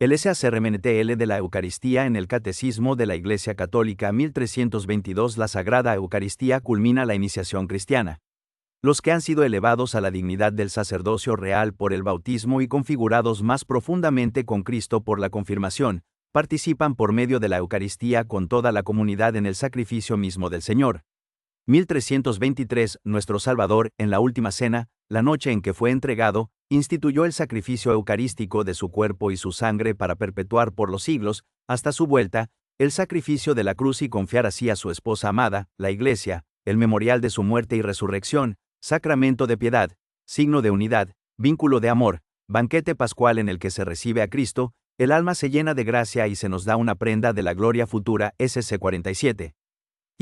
El SACRMNTL de la Eucaristía en el Catecismo de la Iglesia Católica 1322. La Sagrada Eucaristía culmina la iniciación cristiana. Los que han sido elevados a la dignidad del sacerdocio real por el bautismo y configurados más profundamente con Cristo por la confirmación, participan por medio de la Eucaristía con toda la comunidad en el sacrificio mismo del Señor. 1323. Nuestro Salvador, en la última cena, la noche en que fue entregado, instituyó el sacrificio eucarístico de su cuerpo y su sangre para perpetuar por los siglos, hasta su vuelta, el sacrificio de la cruz y confiar así a su esposa amada, la Iglesia, el memorial de su muerte y resurrección, sacramento de piedad, signo de unidad, vínculo de amor, banquete pascual en el que se recibe a Cristo, el alma se llena de gracia y se nos da una prenda de la gloria futura. SC 47.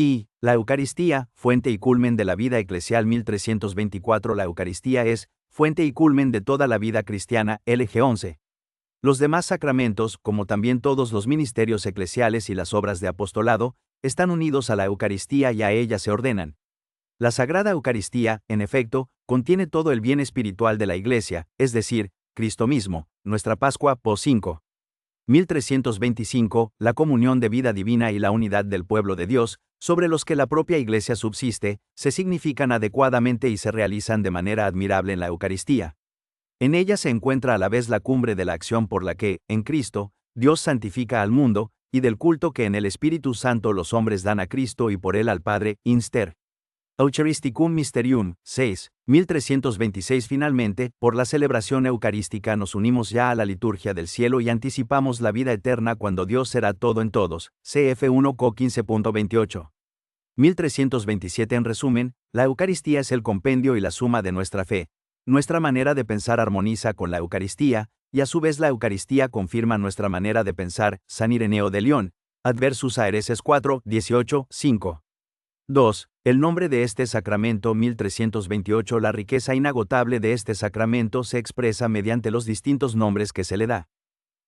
Y, la Eucaristía, fuente y culmen de la vida eclesial. 1324. La Eucaristía es, fuente y culmen de toda la vida cristiana. LG 11. Los demás sacramentos, como también todos los ministerios eclesiales y las obras de apostolado, están unidos a la Eucaristía y a ella se ordenan. La Sagrada Eucaristía, en efecto, contiene todo el bien espiritual de la Iglesia, es decir, Cristo mismo, nuestra Pascua. Po 5. 1325. La comunión de vida divina y la unidad del pueblo de Dios, sobre los que la propia Iglesia subsiste, se significan adecuadamente y se realizan de manera admirable en la Eucaristía. En ella se encuentra a la vez la cumbre de la acción por la que, en Cristo, Dios santifica al mundo, y del culto que en el Espíritu Santo los hombres dan a Cristo y por él al Padre. Inster. Eucharisticum Mysterium. 6. 1326. Finalmente, por la celebración eucarística nos unimos ya a la liturgia del cielo y anticipamos la vida eterna cuando Dios será todo en todos. CF 1 Co 15.28. 1327. En resumen, la Eucaristía es el compendio y la suma de nuestra fe. Nuestra manera de pensar armoniza con la Eucaristía, y a su vez la Eucaristía confirma nuestra manera de pensar. San Ireneo de León. Adversus Aereses 4, 18, 5. 2. El nombre de este sacramento. 1328. La riqueza inagotable de este sacramento se expresa mediante los distintos nombres que se le da.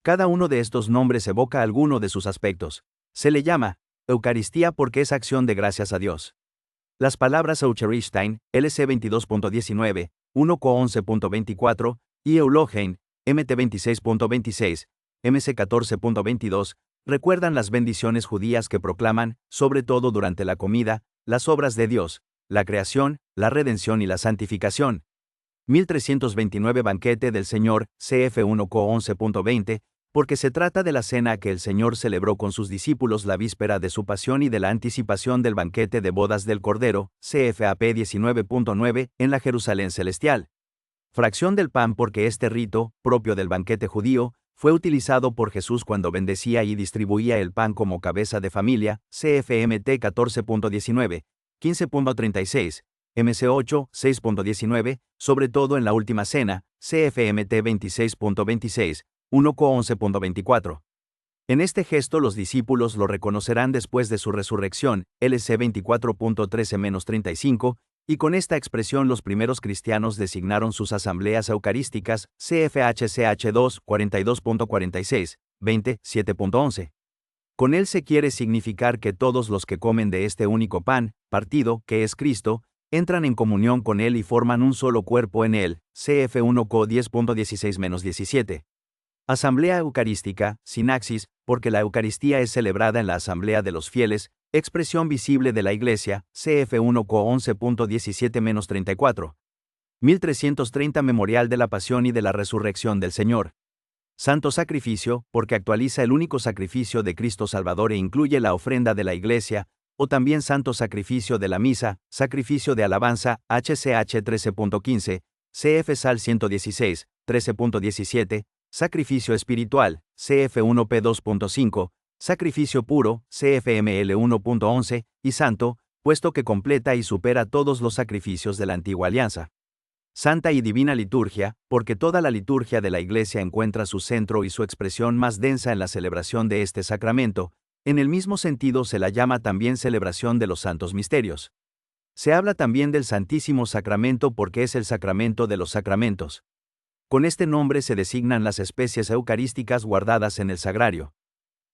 Cada uno de estos nombres evoca alguno de sus aspectos. Se le llama Eucaristía porque es acción de gracias a Dios. Las palabras Eucharistain, LC 22.19, 1 Co 11.24, y Eulogein, MT 26.26, MC 14.22, recuerdan las bendiciones judías que proclaman, sobre todo durante la comida, las obras de Dios, la creación, la redención y la santificación. 1329. Banquete del Señor, CF 1 Co 11.20, porque se trata de la cena que el Señor celebró con sus discípulos la víspera de su pasión y de la anticipación del banquete de bodas del Cordero, CFAP 19.9, en la Jerusalén celestial. Fracción del pan porque este rito, propio del banquete judío, fue utilizado por Jesús cuando bendecía y distribuía el pan como cabeza de familia, CFMT 14.19, 15.36, MC8, 6.19, sobre todo en la última cena, CFMT 26.26, 1 Co 11.24. En este gesto los discípulos lo reconocerán después de su resurrección, LC 24.13-35, y con esta expresión los primeros cristianos designaron sus asambleas eucarísticas, CFHCH 2, 42.46, 20, 7.11. Con él se quiere significar que todos los que comen de este único pan, partido, que es Cristo, entran en comunión con él y forman un solo cuerpo en él, CF 1 Co 10.16-17. Asamblea Eucarística, sinaxis, porque la Eucaristía es celebrada en la asamblea de los fieles, expresión visible de la Iglesia, CF 1 Co 11.17-34. 1330. Memorial de la Pasión y de la Resurrección del Señor. Santo Sacrificio, porque actualiza el único sacrificio de Cristo Salvador e incluye la ofrenda de la Iglesia, o también Santo Sacrificio de la Misa, Sacrificio de Alabanza, HCH 13.15, CF Sal 116, 13.17, Sacrificio espiritual, CF1P 2.5, Sacrificio puro, CFML 1.11, y Santo, puesto que completa y supera todos los sacrificios de la antigua alianza. Santa y divina liturgia, porque toda la liturgia de la Iglesia encuentra su centro y su expresión más densa en la celebración de este sacramento. En el mismo sentido se la llama también celebración de los santos misterios. Se habla también del Santísimo Sacramento porque es el sacramento de los sacramentos. Con este nombre se designan las especies eucarísticas guardadas en el sagrario.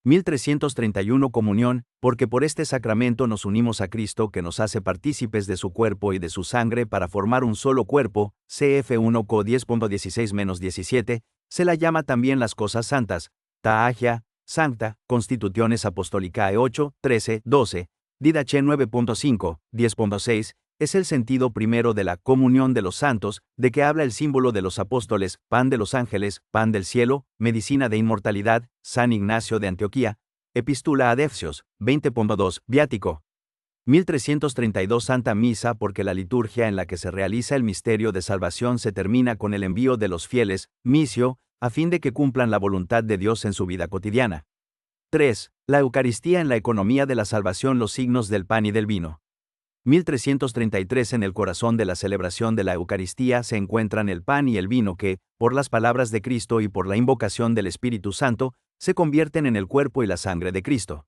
1331. Comunión, porque por este sacramento nos unimos a Cristo que nos hace partícipes de su cuerpo y de su sangre para formar un solo cuerpo, CF1 Co 10.16-17, se la llama también las cosas santas, ta agia, sancta, Constitutiones Apostolicae 8, 13, 12, Didache 9.5, 10.6, es el sentido primero de la comunión de los santos, de que habla el símbolo de los apóstoles, pan de los ángeles, pan del cielo, medicina de inmortalidad, San Ignacio de Antioquía, Epístola ad Efesios, 20.2, viático. 1332 Santa Misa, porque la liturgia en la que se realiza el misterio de salvación se termina con el envío de los fieles, misio, a fin de que cumplan la voluntad de Dios en su vida cotidiana. 3. La Eucaristía en la economía de la salvación, los signos del pan y del vino. 1333 En el corazón de la celebración de la Eucaristía se encuentran el pan y el vino que, por las palabras de Cristo y por la invocación del Espíritu Santo, se convierten en el cuerpo y la sangre de Cristo.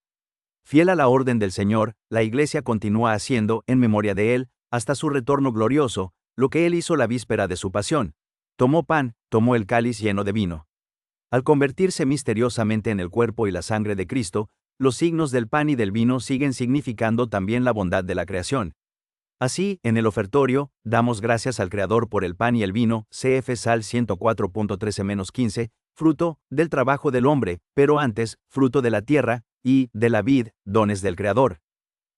Fiel a la orden del Señor, la Iglesia continúa haciendo, en memoria de Él, hasta su retorno glorioso, lo que Él hizo la víspera de su pasión. Tomó pan, tomó el cáliz lleno de vino. Al convertirse misteriosamente en el cuerpo y la sangre de Cristo, los signos del pan y del vino siguen significando también la bondad de la creación. Así, en el ofertorio, damos gracias al Creador por el pan y el vino, cf. Sal 104.13-15, fruto del trabajo del hombre, pero antes, fruto de la tierra, y de la vid, dones del Creador.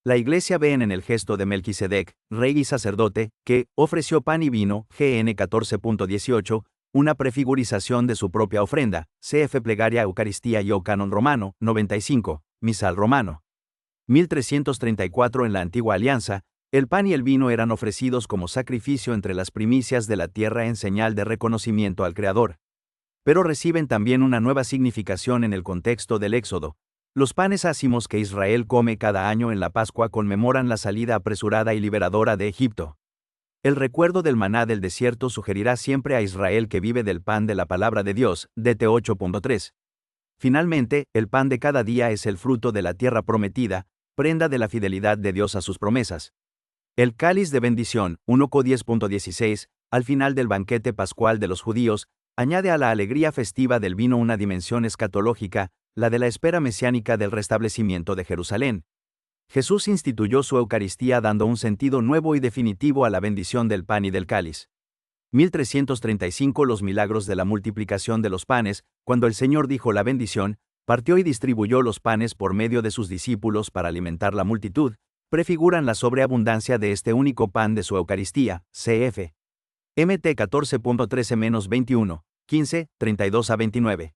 La Iglesia ve en el gesto de Melquisedec, rey y sacerdote, que ofreció pan y vino, GN 14.18, una prefigurización de su propia ofrenda, cf. Plegaria Eucaristía y o Canon Romano, 95, Misal Romano. 1334 En la antigua alianza, el pan y el vino eran ofrecidos como sacrificio entre las primicias de la tierra en señal de reconocimiento al Creador. Pero reciben también una nueva significación en el contexto del Éxodo. Los panes ácimos que Israel come cada año en la Pascua conmemoran la salida apresurada y liberadora de Egipto. El recuerdo del maná del desierto sugerirá siempre a Israel que vive del pan de la palabra de Dios, DT 8.3. Finalmente, el pan de cada día es el fruto de la tierra prometida, prenda de la fidelidad de Dios a sus promesas. El cáliz de bendición, 1 Co 10.16, al final del banquete pascual de los judíos, añade a la alegría festiva del vino una dimensión escatológica, la de la espera mesiánica del restablecimiento de Jerusalén. Jesús instituyó su Eucaristía dando un sentido nuevo y definitivo a la bendición del pan y del cáliz. 1335 Los milagros de la multiplicación de los panes, cuando el Señor dijo la bendición, partió y distribuyó los panes por medio de sus discípulos para alimentar la multitud, prefiguran la sobreabundancia de este único pan de su Eucaristía, cf. Mt 14.13-21, 15, 32-29.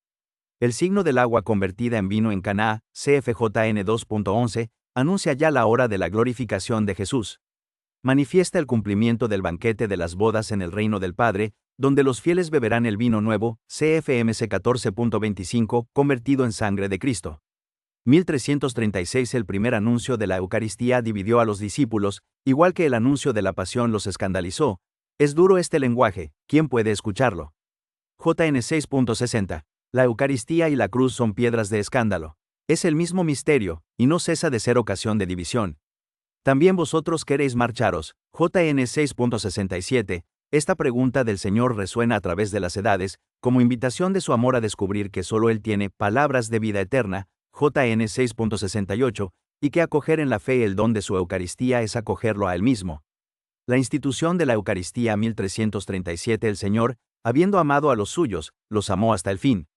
El signo del agua convertida en vino en Caná, CFJN 2.11, anuncia ya la hora de la glorificación de Jesús. Manifiesta el cumplimiento del banquete de las bodas en el reino del Padre, donde los fieles beberán el vino nuevo, CFMC 14.25, convertido en sangre de Cristo. 1336 El primer anuncio de la Eucaristía dividió a los discípulos, igual que el anuncio de la pasión los escandalizó. Es duro este lenguaje, ¿quién puede escucharlo? JN 6.60. La Eucaristía y la cruz son piedras de escándalo. Es el mismo misterio, y no cesa de ser ocasión de división. También vosotros queréis marcharos, JN 6.67. Esta pregunta del Señor resuena a través de las edades, como invitación de su amor a descubrir que solo Él tiene palabras de vida eterna, JN 6.68, y que acoger en la fe el don de su Eucaristía es acogerlo a Él mismo. La institución de la Eucaristía 1337 El Señor, habiendo amado a los suyos, los amó hasta el fin.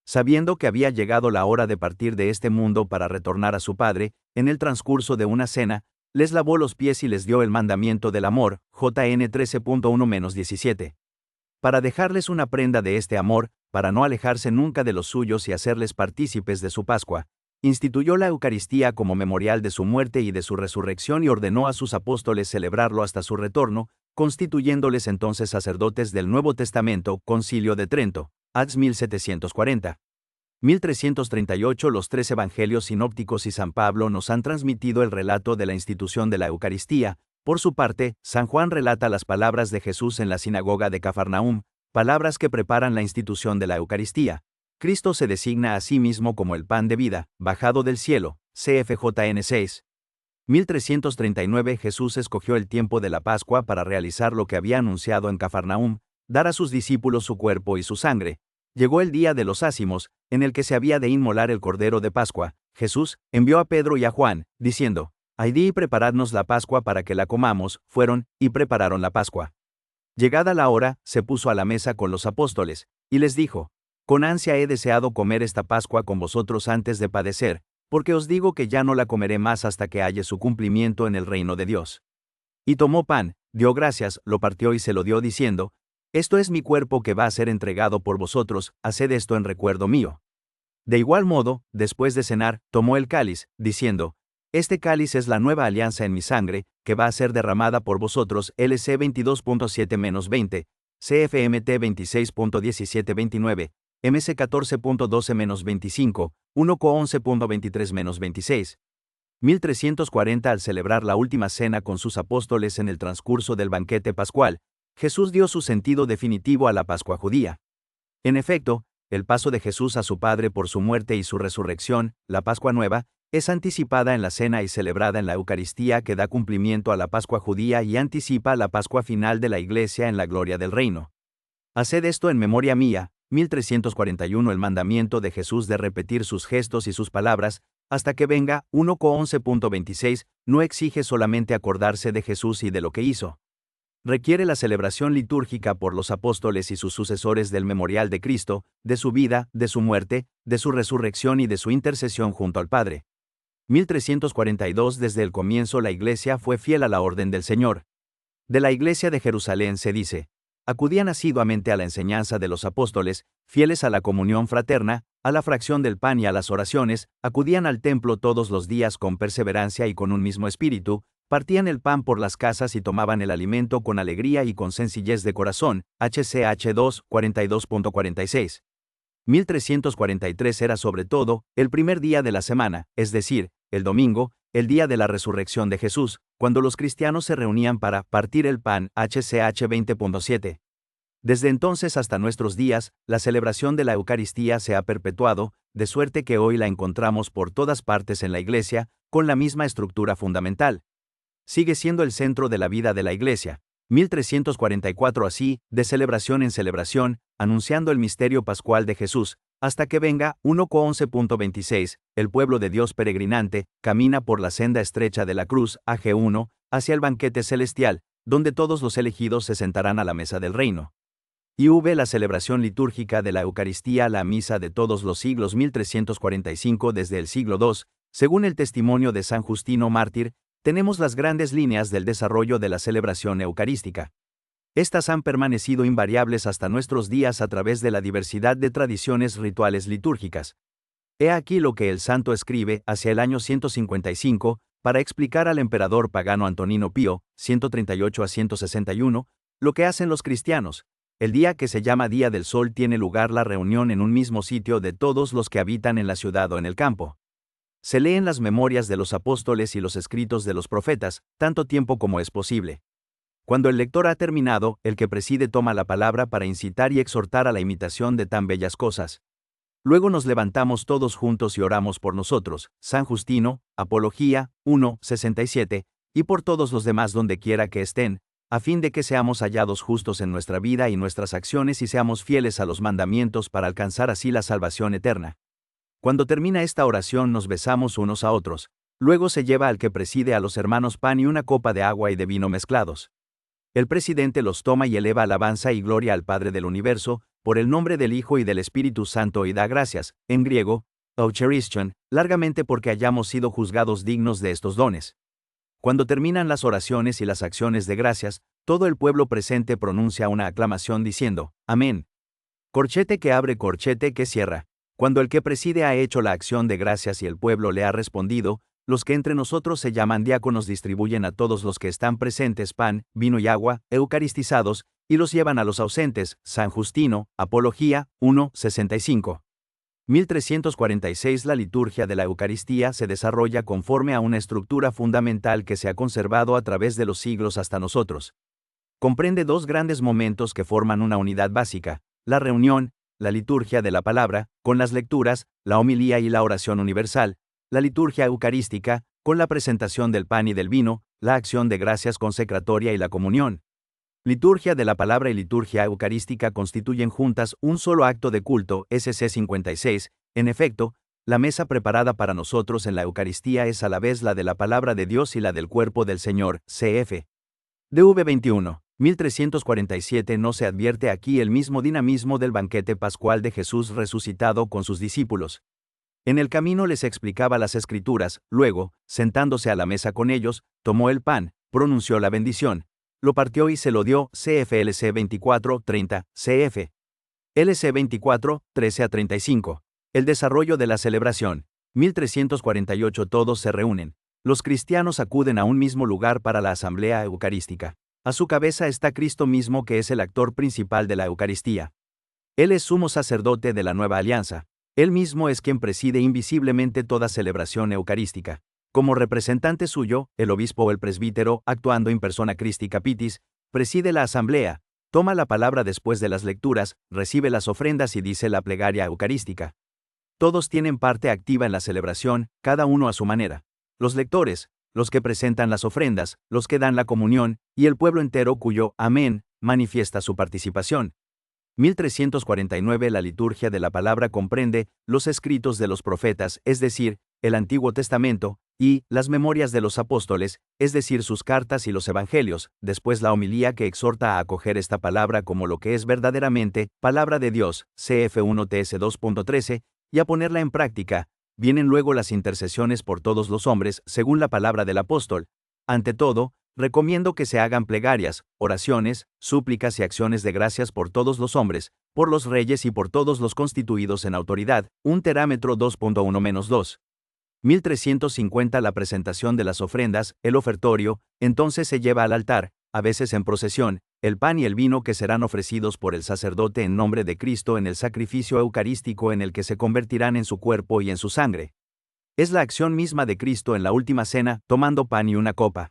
Sabiendo que había llegado la hora de partir de este mundo para retornar a su Padre, en el transcurso de una cena, les lavó los pies y les dio el mandamiento del amor, JN 13.1-17. Para dejarles una prenda de este amor, para no alejarse nunca de los suyos y hacerles partícipes de su Pascua, instituyó la Eucaristía como memorial de su muerte y de su resurrección y ordenó a sus apóstoles celebrarlo hasta su retorno, constituyéndoles entonces sacerdotes del Nuevo Testamento, Concilio de Trento, AD 1740. 1338 Los tres evangelios sinópticos y San Pablo nos han transmitido el relato de la institución de la Eucaristía. Por su parte, San Juan relata las palabras de Jesús en la sinagoga de Cafarnaúm, palabras que preparan la institución de la Eucaristía. Cristo se designa a sí mismo como el pan de vida, bajado del cielo, CFJN 6. 1339 Jesús escogió el tiempo de la Pascua para realizar lo que había anunciado en Cafarnaúm, dar a sus discípulos su cuerpo y su sangre. Llegó el día de los ácimos, en el que se había de inmolar el cordero de Pascua. Jesús envió a Pedro y a Juan, diciendo: «Id y preparadnos la Pascua para que la comamos». Fueron, y prepararon la Pascua. Llegada la hora, se puso a la mesa con los apóstoles, y les dijo: Con ansia he deseado comer esta Pascua con vosotros antes de padecer, porque os digo que ya no la comeré más hasta que haya su cumplimiento en el reino de Dios. Y tomó pan, dio gracias, lo partió y se lo dio diciendo, esto es mi cuerpo que va a ser entregado por vosotros, haced esto en recuerdo mío. De igual modo, después de cenar, tomó el cáliz, diciendo, este cáliz es la nueva alianza en mi sangre, que va a ser derramada por vosotros, LC 22.7-20, CFMT 26.17-29, MC 14.12-25, 1Co11.23-26. 1340. Al celebrar la última cena con sus apóstoles en el transcurso del banquete pascual, Jesús dio su sentido definitivo a la Pascua judía. En efecto, el paso de Jesús a su Padre por su muerte y su resurrección, la Pascua Nueva, es anticipada en la cena y celebrada en la Eucaristía que da cumplimiento a la Pascua judía y anticipa la Pascua final de la Iglesia en la gloria del reino. Haced esto en memoria mía. 1341. El mandamiento de Jesús de repetir sus gestos y sus palabras, hasta que venga, 1Co11.26, no exige solamente acordarse de Jesús y de lo que hizo. Requiere la celebración litúrgica por los apóstoles y sus sucesores del memorial de Cristo, de su vida, de su muerte, de su resurrección y de su intercesión junto al Padre. 1342. Desde el comienzo la Iglesia fue fiel a la orden del Señor. De la Iglesia de Jerusalén se dice, acudían asiduamente a la enseñanza de los apóstoles, fieles a la comunión fraterna, a la fracción del pan y a las oraciones, acudían al templo todos los días con perseverancia y con un mismo espíritu, partían el pan por las casas y tomaban el alimento con alegría y con sencillez de corazón, HCH 2, 42.46. 1343. Era sobre todo, el primer día de la semana, es decir, el domingo, el día de la resurrección de Jesús, cuando los cristianos se reunían para partir el pan, HCH 20.7. Desde entonces hasta nuestros días, la celebración de la Eucaristía se ha perpetuado, de suerte que hoy la encontramos por todas partes en la Iglesia, con la misma estructura fundamental. Sigue siendo el centro de la vida de la Iglesia. 1344. Así, de celebración en celebración, anunciando el misterio pascual de Jesús, hasta que venga, 1Co11.26, el pueblo de Dios peregrinante, camina por la senda estrecha de la cruz, AG1, hacia el banquete celestial, donde todos los elegidos se sentarán a la mesa del reino. IV. La celebración litúrgica de la Eucaristía, la misa de todos los siglos. 1345. Desde el siglo II, según el testimonio de San Justino Mártir, tenemos las grandes líneas del desarrollo de la celebración eucarística. Estas han permanecido invariables hasta nuestros días a través de la diversidad de tradiciones rituales litúrgicas. He aquí lo que el santo escribe hacia el año 155, para explicar al emperador pagano Antonino Pío, 138-161, lo que hacen los cristianos. El día que se llama Día del Sol tiene lugar la reunión en un mismo sitio de todos los que habitan en la ciudad o en el campo. Se leen las memorias de los apóstoles y los escritos de los profetas, tanto tiempo como es posible. Cuando el lector ha terminado, el que preside toma la palabra para incitar y exhortar a la imitación de tan bellas cosas. Luego nos levantamos todos juntos y oramos por nosotros, San Justino, Apología, 1:67, y por todos los demás donde quiera que estén, a fin de que seamos hallados justos en nuestra vida y nuestras acciones y seamos fieles a los mandamientos para alcanzar así la salvación eterna. Cuando termina esta oración nos besamos unos a otros, luego se lleva al que preside a los hermanos pan y una copa de agua y de vino mezclados. El presidente los toma y eleva alabanza y gloria al Padre del universo, por el nombre del Hijo y del Espíritu Santo y da gracias, en griego, Eucharistion, largamente porque hayamos sido juzgados dignos de estos dones. Cuando terminan las oraciones y las acciones de gracias, todo el pueblo presente pronuncia una aclamación diciendo, Amén. Corchete que abre, corchete que cierra. Cuando el que preside ha hecho la acción de gracias y el pueblo le ha respondido, los que entre nosotros se llaman diáconos distribuyen a todos los que están presentes pan, vino y agua, eucaristizados, y los llevan a los ausentes, San Justino, Apología, 1:65. 1346. La liturgia de la Eucaristía se desarrolla conforme a una estructura fundamental que se ha conservado a través de los siglos hasta nosotros. Comprende dos grandes momentos que forman una unidad básica, la reunión, la liturgia de la palabra, con las lecturas, la homilía y la oración universal, la liturgia eucarística, con la presentación del pan y del vino, la acción de gracias consecratoria y la comunión. Liturgia de la palabra y liturgia eucarística constituyen juntas un solo acto de culto, SC 56, en efecto, la mesa preparada para nosotros en la Eucaristía es a la vez la de la palabra de Dios y la del cuerpo del Señor, cf. DV 21. 1347 no se advierte aquí el mismo dinamismo del banquete pascual de Jesús resucitado con sus discípulos. En el camino les explicaba las Escrituras, luego, sentándose a la mesa con ellos, tomó el pan, pronunció la bendición, lo partió y se lo dio, CFLC 24:30, CF. LC 24, 13-35. El desarrollo de la celebración. 1348 todos se reúnen. Los cristianos acuden a un mismo lugar para la asamblea eucarística. A su cabeza está Cristo mismo, que es el actor principal de la Eucaristía. Él es sumo sacerdote de la nueva alianza. Él mismo es quien preside invisiblemente toda celebración eucarística. Como representante suyo, el obispo o el presbítero, actuando in persona Christi Capitis, preside la asamblea, toma la palabra después de las lecturas, recibe las ofrendas y dice la plegaria eucarística. Todos tienen parte activa en la celebración, cada uno a su manera. Los lectores, los que presentan las ofrendas, los que dan la comunión, y el pueblo entero cuyo amén manifiesta su participación. 1349 La liturgia de la palabra comprende los escritos de los profetas, es decir, el Antiguo Testamento, y las memorias de los apóstoles, es decir, sus cartas y los evangelios, después la homilía que exhorta a acoger esta palabra como lo que es verdaderamente, palabra de Dios, CF1TS 2.13, y a ponerla en práctica. Vienen luego las intercesiones por todos los hombres, según la palabra del apóstol. Ante todo, recomiendo que se hagan plegarias, oraciones, súplicas y acciones de gracias por todos los hombres, por los reyes y por todos los constituidos en autoridad. Un terámetro 2.1-2. 1350 La presentación de las ofrendas, el ofertorio, entonces se lleva al altar, a veces en procesión, el pan y el vino que serán ofrecidos por el sacerdote en nombre de Cristo en el sacrificio eucarístico en el que se convertirán en su cuerpo y en su sangre. Es la acción misma de Cristo en la última cena, tomando pan y una copa.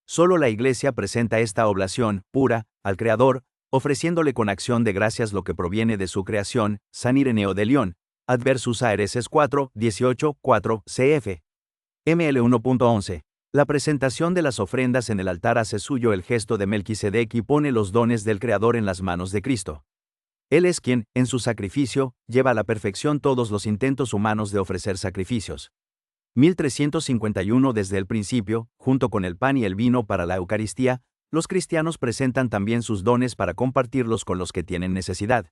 Solo la Iglesia presenta esta oblación, pura, al Creador, ofreciéndole con acción de gracias lo que proviene de su creación. San Ireneo de León, Adversus Aereses 4, 18, 4, cf. ML 1.11. La presentación de las ofrendas en el altar hace suyo el gesto de Melquisedec y pone los dones del Creador en las manos de Cristo. Él es quien, en su sacrificio, lleva a la perfección todos los intentos humanos de ofrecer sacrificios. 1351 Desde el principio, junto con el pan y el vino para la Eucaristía, los cristianos presentan también sus dones para compartirlos con los que tienen necesidad.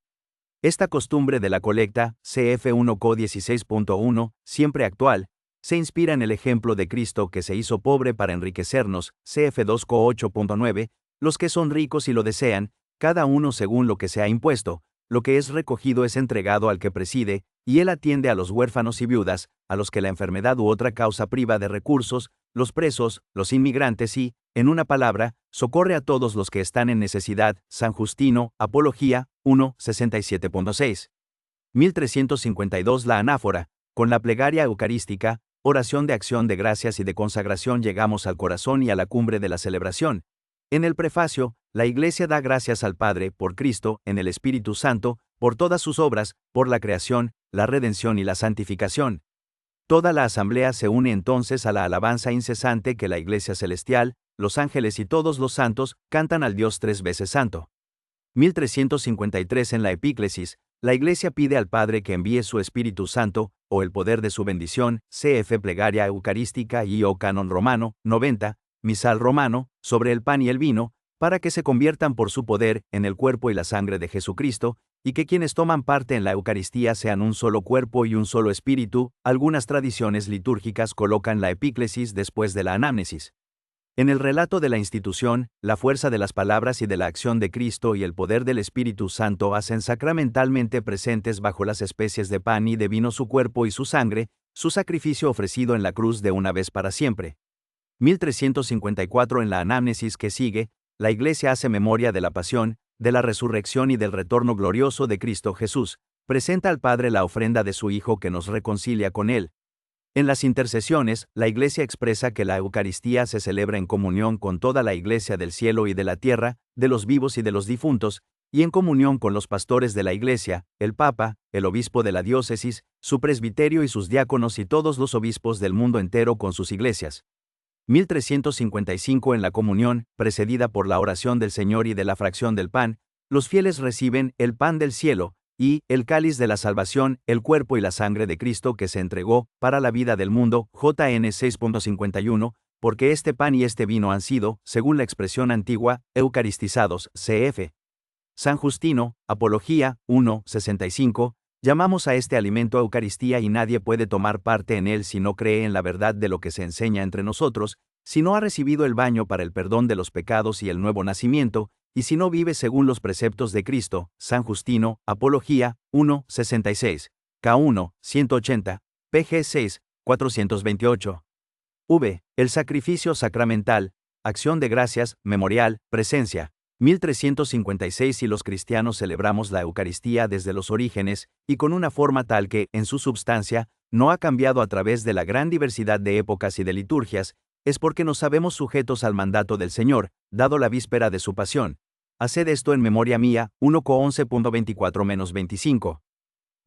Esta costumbre de la colecta, CF1 Co 16.1, siempre actual, se inspira en el ejemplo de Cristo que se hizo pobre para enriquecernos, CF2 Co 8.9, los que son ricos y lo desean, cada uno según lo que se ha impuesto, lo que es recogido es entregado al que preside, y él atiende a los huérfanos y viudas, a los que la enfermedad u otra causa priva de recursos, los presos, los inmigrantes y, en una palabra, socorre a todos los que están en necesidad. San Justino, Apología, 1, 67.6. 1352 La anáfora, con la plegaria eucarística, oración de acción de gracias y de consagración llegamos al corazón y a la cumbre de la celebración. En el prefacio, la Iglesia da gracias al Padre, por Cristo, en el Espíritu Santo, por todas sus obras, por la creación, la redención y la santificación. Toda la asamblea se une entonces a la alabanza incesante que la Iglesia celestial, los ángeles y todos los santos, cantan al Dios tres veces santo. 1353 En la epíclesis, la Iglesia pide al Padre que envíe su Espíritu Santo, o el poder de su bendición, cf. Plegaria Eucarística y o Canon Romano, 90, Misal Romano, sobre el pan y el vino, para que se conviertan por su poder en el cuerpo y la sangre de Jesucristo, y que quienes toman parte en la Eucaristía sean un solo cuerpo y un solo espíritu. Algunas tradiciones litúrgicas colocan la epíclesis después de la anámnesis. En el relato de la institución, la fuerza de las palabras y de la acción de Cristo y el poder del Espíritu Santo hacen sacramentalmente presentes bajo las especies de pan y de vino su cuerpo y su sangre, su sacrificio ofrecido en la cruz de una vez para siempre. 1354 En la anámnesis que sigue, la Iglesia hace memoria de la pasión, de la resurrección y del retorno glorioso de Cristo Jesús, presenta al Padre la ofrenda de su Hijo que nos reconcilia con Él. En las intercesiones, la Iglesia expresa que la Eucaristía se celebra en comunión con toda la Iglesia del cielo y de la tierra, de los vivos y de los difuntos, y en comunión con los pastores de la Iglesia, el Papa, el obispo de la diócesis, su presbiterio y sus diáconos y todos los obispos del mundo entero con sus iglesias. 1355 En la comunión, precedida por la oración del Señor y de la fracción del pan, los fieles reciben el pan del cielo, y el cáliz de la salvación, el cuerpo y la sangre de Cristo que se entregó para la vida del mundo. JN 6.51, porque este pan y este vino han sido, según la expresión antigua, eucaristizados, cf. San Justino, Apología, 1:65, llamamos a este alimento Eucaristía y nadie puede tomar parte en él si no cree en la verdad de lo que se enseña entre nosotros, si no ha recibido el baño para el perdón de los pecados y el nuevo nacimiento, y si no vive según los preceptos de Cristo. San Justino, Apología, 1:66, K1, 180, pg 6, 428. El sacrificio sacramental, acción de gracias, memorial, presencia. 1356 y los cristianos celebramos la Eucaristía desde los orígenes, y con una forma tal que, en su substancia, no ha cambiado a través de la gran diversidad de épocas y de liturgias, es porque nos sabemos sujetos al mandato del Señor, dado la víspera de su pasión. Haced esto en memoria mía, 1:11.24-25.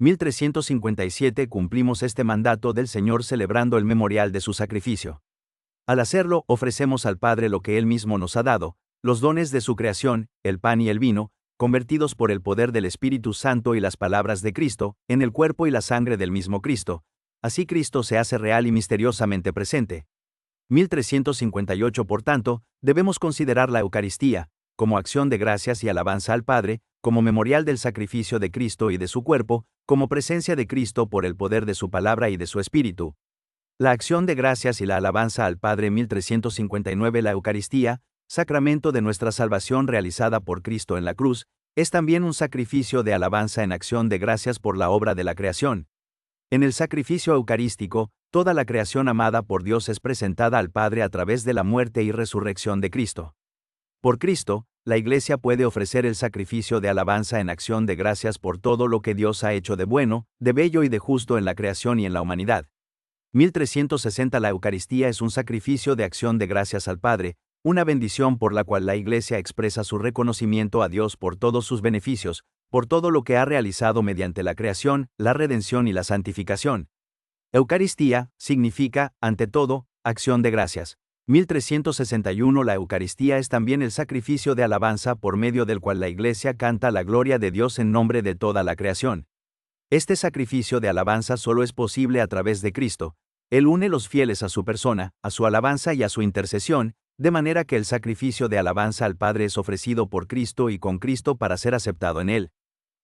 1357 cumplimos este mandato del Señor celebrando el memorial de su sacrificio. Al hacerlo, ofrecemos al Padre lo que Él mismo nos ha dado, los dones de su creación, el pan y el vino, convertidos por el poder del Espíritu Santo y las palabras de Cristo, en el cuerpo y la sangre del mismo Cristo. Así Cristo se hace real y misteriosamente presente. 1358 Por tanto, debemos considerar la Eucaristía, como acción de gracias y alabanza al Padre, como memorial del sacrificio de Cristo y de su cuerpo, como presencia de Cristo por el poder de su palabra y de su Espíritu. La acción de gracias y la alabanza al Padre. 1359 La Eucaristía, sacramento de nuestra salvación realizada por Cristo en la cruz, es también un sacrificio de alabanza en acción de gracias por la obra de la creación. En el sacrificio eucarístico, toda la creación amada por Dios es presentada al Padre a través de la muerte y resurrección de Cristo. Por Cristo, la Iglesia puede ofrecer el sacrificio de alabanza en acción de gracias por todo lo que Dios ha hecho de bueno, de bello y de justo en la creación y en la humanidad. 1360 La Eucaristía es un sacrificio de acción de gracias al Padre, una bendición por la cual la Iglesia expresa su reconocimiento a Dios por todos sus beneficios, por todo lo que ha realizado mediante la creación, la redención y la santificación. Eucaristía significa, ante todo, acción de gracias. 1361 La Eucaristía es también el sacrificio de alabanza por medio del cual la Iglesia canta la gloria de Dios en nombre de toda la creación. Este sacrificio de alabanza solo es posible a través de Cristo. Él une los fieles a su persona, a su alabanza y a su intercesión, de manera que el sacrificio de alabanza al Padre es ofrecido por Cristo y con Cristo para ser aceptado en Él.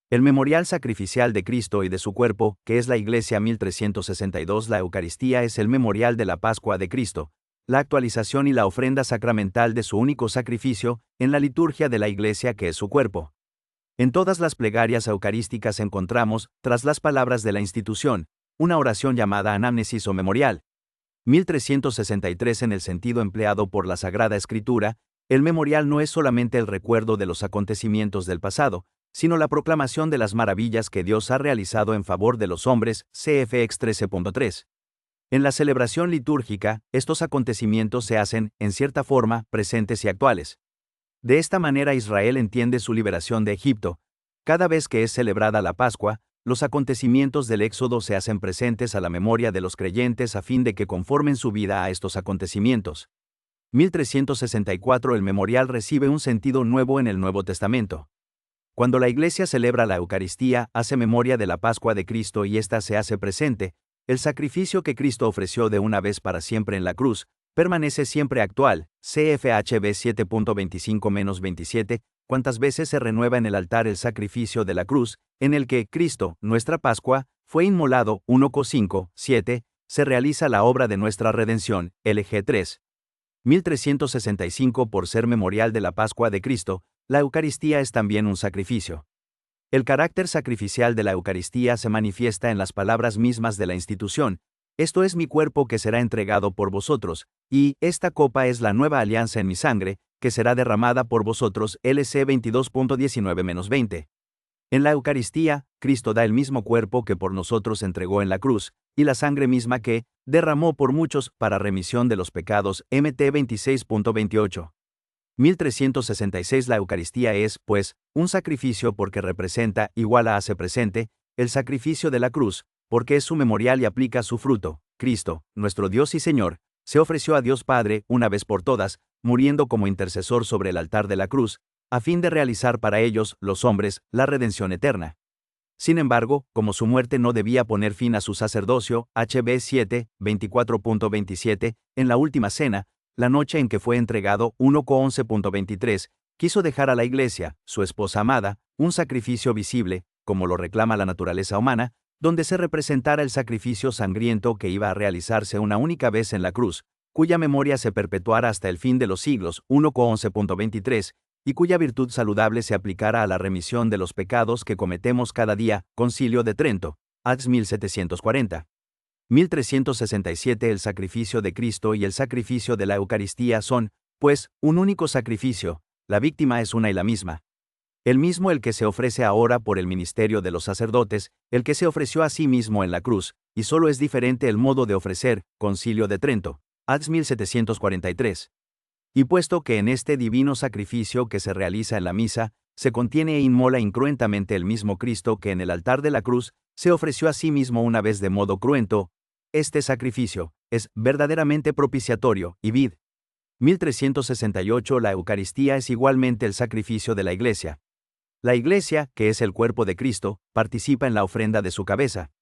El memorial sacrificial de Cristo y de su cuerpo, que es la Iglesia. 1362 La Eucaristía es el memorial de la Pascua de Cristo, la actualización y la ofrenda sacramental de su único sacrificio, en la liturgia de la Iglesia que es su cuerpo. En todas las plegarias eucarísticas encontramos, tras las palabras de la institución, una oración llamada anamnesis o memorial. 1363 En el sentido empleado por la Sagrada Escritura, el memorial no es solamente el recuerdo de los acontecimientos del pasado, sino la proclamación de las maravillas que Dios ha realizado en favor de los hombres, cfx 13.3. En la celebración litúrgica, estos acontecimientos se hacen, en cierta forma, presentes y actuales. De esta manera Israel entiende su liberación de Egipto. Cada vez que es celebrada la Pascua, los acontecimientos del Éxodo se hacen presentes a la memoria de los creyentes a fin de que conformen su vida a estos acontecimientos. 1364 El memorial recibe un sentido nuevo en el Nuevo Testamento. Cuando la Iglesia celebra la Eucaristía, hace memoria de la Pascua de Cristo y ésta se hace presente. El sacrificio que Cristo ofreció de una vez para siempre en la cruz, permanece siempre actual. CFHB 7.25-27, cuántas veces se renueva en el altar el sacrificio de la cruz, en el que Cristo, nuestra Pascua, fue inmolado. 1:5-7, se realiza la obra de nuestra redención. LG 3. 1365 Por ser memorial de la Pascua de Cristo, la Eucaristía es también un sacrificio. El carácter sacrificial de la Eucaristía se manifiesta en las palabras mismas de la institución: esto es mi cuerpo que será entregado por vosotros, y esta copa es la nueva alianza en mi sangre, que será derramada por vosotros. LC 22.19-20. En la Eucaristía, Cristo da el mismo cuerpo que por nosotros entregó en la cruz, y la sangre misma que derramó por muchos para remisión de los pecados. MT 26.28. 1366 La Eucaristía es, pues, un sacrificio porque representa, igual a hace presente, el sacrificio de la cruz, porque es su memorial y aplica su fruto. Cristo, nuestro Dios y Señor, se ofreció a Dios Padre, una vez por todas, muriendo como intercesor sobre el altar de la cruz, a fin de realizar para ellos, los hombres, la redención eterna. Sin embargo, como su muerte no debía poner fin a su sacerdocio, HB 7, 24.27, en la última cena, la noche en que fue entregado, 1:11.23, quiso dejar a la Iglesia, su esposa amada, un sacrificio visible, como lo reclama la naturaleza humana, donde se representara el sacrificio sangriento que iba a realizarse una única vez en la cruz, cuya memoria se perpetuara hasta el fin de los siglos, 1:11.23, y cuya virtud saludable se aplicara a la remisión de los pecados que cometemos cada día, Concilio de Trento, Acts 1740. 1367. El sacrificio de Cristo y el sacrificio de la Eucaristía son, pues, un único sacrificio, la víctima es una y la misma. El mismo el que se ofrece ahora por el ministerio de los sacerdotes, el que se ofreció a sí mismo en la cruz, y solo es diferente el modo de ofrecer, Concilio de Trento, Acts 1743. Y puesto que en este divino sacrificio que se realiza en la misa, se contiene e inmola incruentamente el mismo Cristo que en el altar de la cruz, se ofreció a sí mismo una vez de modo cruento, este sacrificio es verdaderamente propiciatorio, y vid. 1368. La Eucaristía es igualmente el sacrificio de la Iglesia. La Iglesia, que es el cuerpo de Cristo, participa en la ofrenda de su cabeza.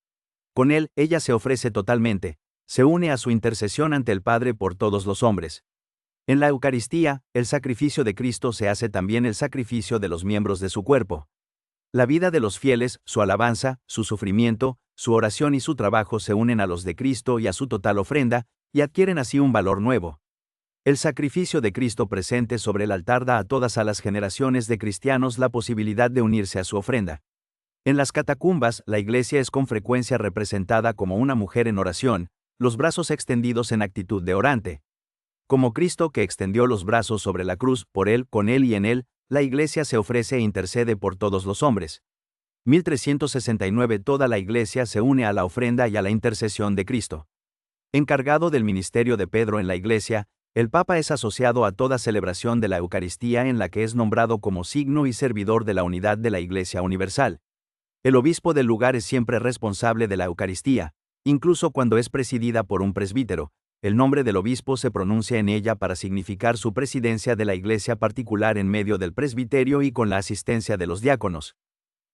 Con él, ella se ofrece totalmente, se une a su intercesión ante el Padre por todos los hombres. En la Eucaristía, el sacrificio de Cristo se hace también el sacrificio de los miembros de su cuerpo. La vida de los fieles, su alabanza, su sufrimiento, su oración y su trabajo se unen a los de Cristo y a su total ofrenda, y adquieren así un valor nuevo. El sacrificio de Cristo presente sobre el altar da a todas las generaciones de cristianos la posibilidad de unirse a su ofrenda. En las catacumbas, la Iglesia es con frecuencia representada como una mujer en oración, los brazos extendidos en actitud de orante. Como Cristo que extendió los brazos sobre la cruz, por él, con él y en él, la Iglesia se ofrece e intercede por todos los hombres. 1369. Toda la Iglesia se une a la ofrenda y a la intercesión de Cristo. Encargado del ministerio de Pedro en la Iglesia, el Papa es asociado a toda celebración de la Eucaristía en la que es nombrado como signo y servidor de la unidad de la Iglesia universal. El obispo del lugar es siempre responsable de la Eucaristía, incluso cuando es presidida por un presbítero. El nombre del obispo se pronuncia en ella para significar su presidencia de la Iglesia particular en medio del presbiterio y con la asistencia de los diáconos.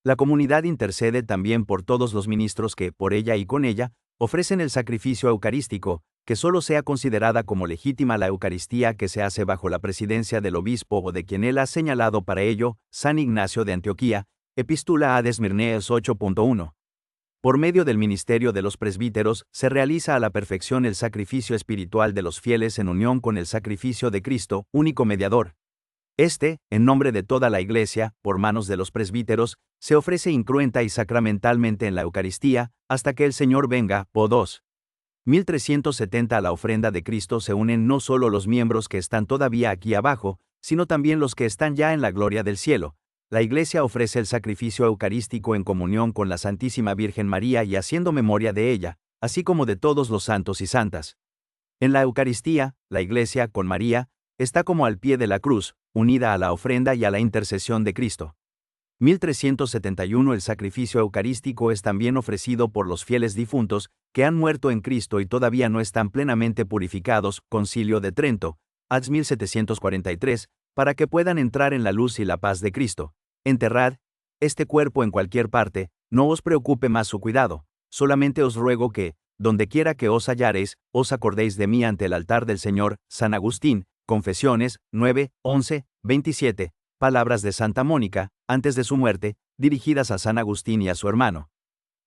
La comunidad intercede también por todos los ministros que, por ella y con ella, ofrecen el sacrificio eucarístico, que solo sea considerada como legítima la Eucaristía que se hace bajo la presidencia del obispo o de quien él ha señalado para ello, San Ignacio de Antioquía, Epístola ad Esmirneos 8.1. Por medio del ministerio de los presbíteros, se realiza a la perfección el sacrificio espiritual de los fieles en unión con el sacrificio de Cristo, único mediador. Este, en nombre de toda la Iglesia, por manos de los presbíteros, se ofrece incruenta y sacramentalmente en la Eucaristía, hasta que el Señor venga, po 2. 1370. A la ofrenda de Cristo se unen no solo los miembros que están todavía aquí abajo, sino también los que están ya en la gloria del cielo. La Iglesia ofrece el sacrificio eucarístico en comunión con la Santísima Virgen María y haciendo memoria de ella, así como de todos los santos y santas. En la Eucaristía, la Iglesia, con María, está como al pie de la cruz, unida a la ofrenda y a la intercesión de Cristo. 1371. El sacrificio eucarístico es también ofrecido por los fieles difuntos, que han muerto en Cristo y todavía no están plenamente purificados, Concilio de Trento, Acts 1743, para que puedan entrar en la luz y la paz de Cristo. Enterrad este cuerpo en cualquier parte, no os preocupe más su cuidado, solamente os ruego que, dondequiera que os hallareis, os acordéis de mí ante el altar del Señor. San Agustín, Confesiones, 9, 11, 27, palabras de Santa Mónica, antes de su muerte, dirigidas a San Agustín y a su hermano.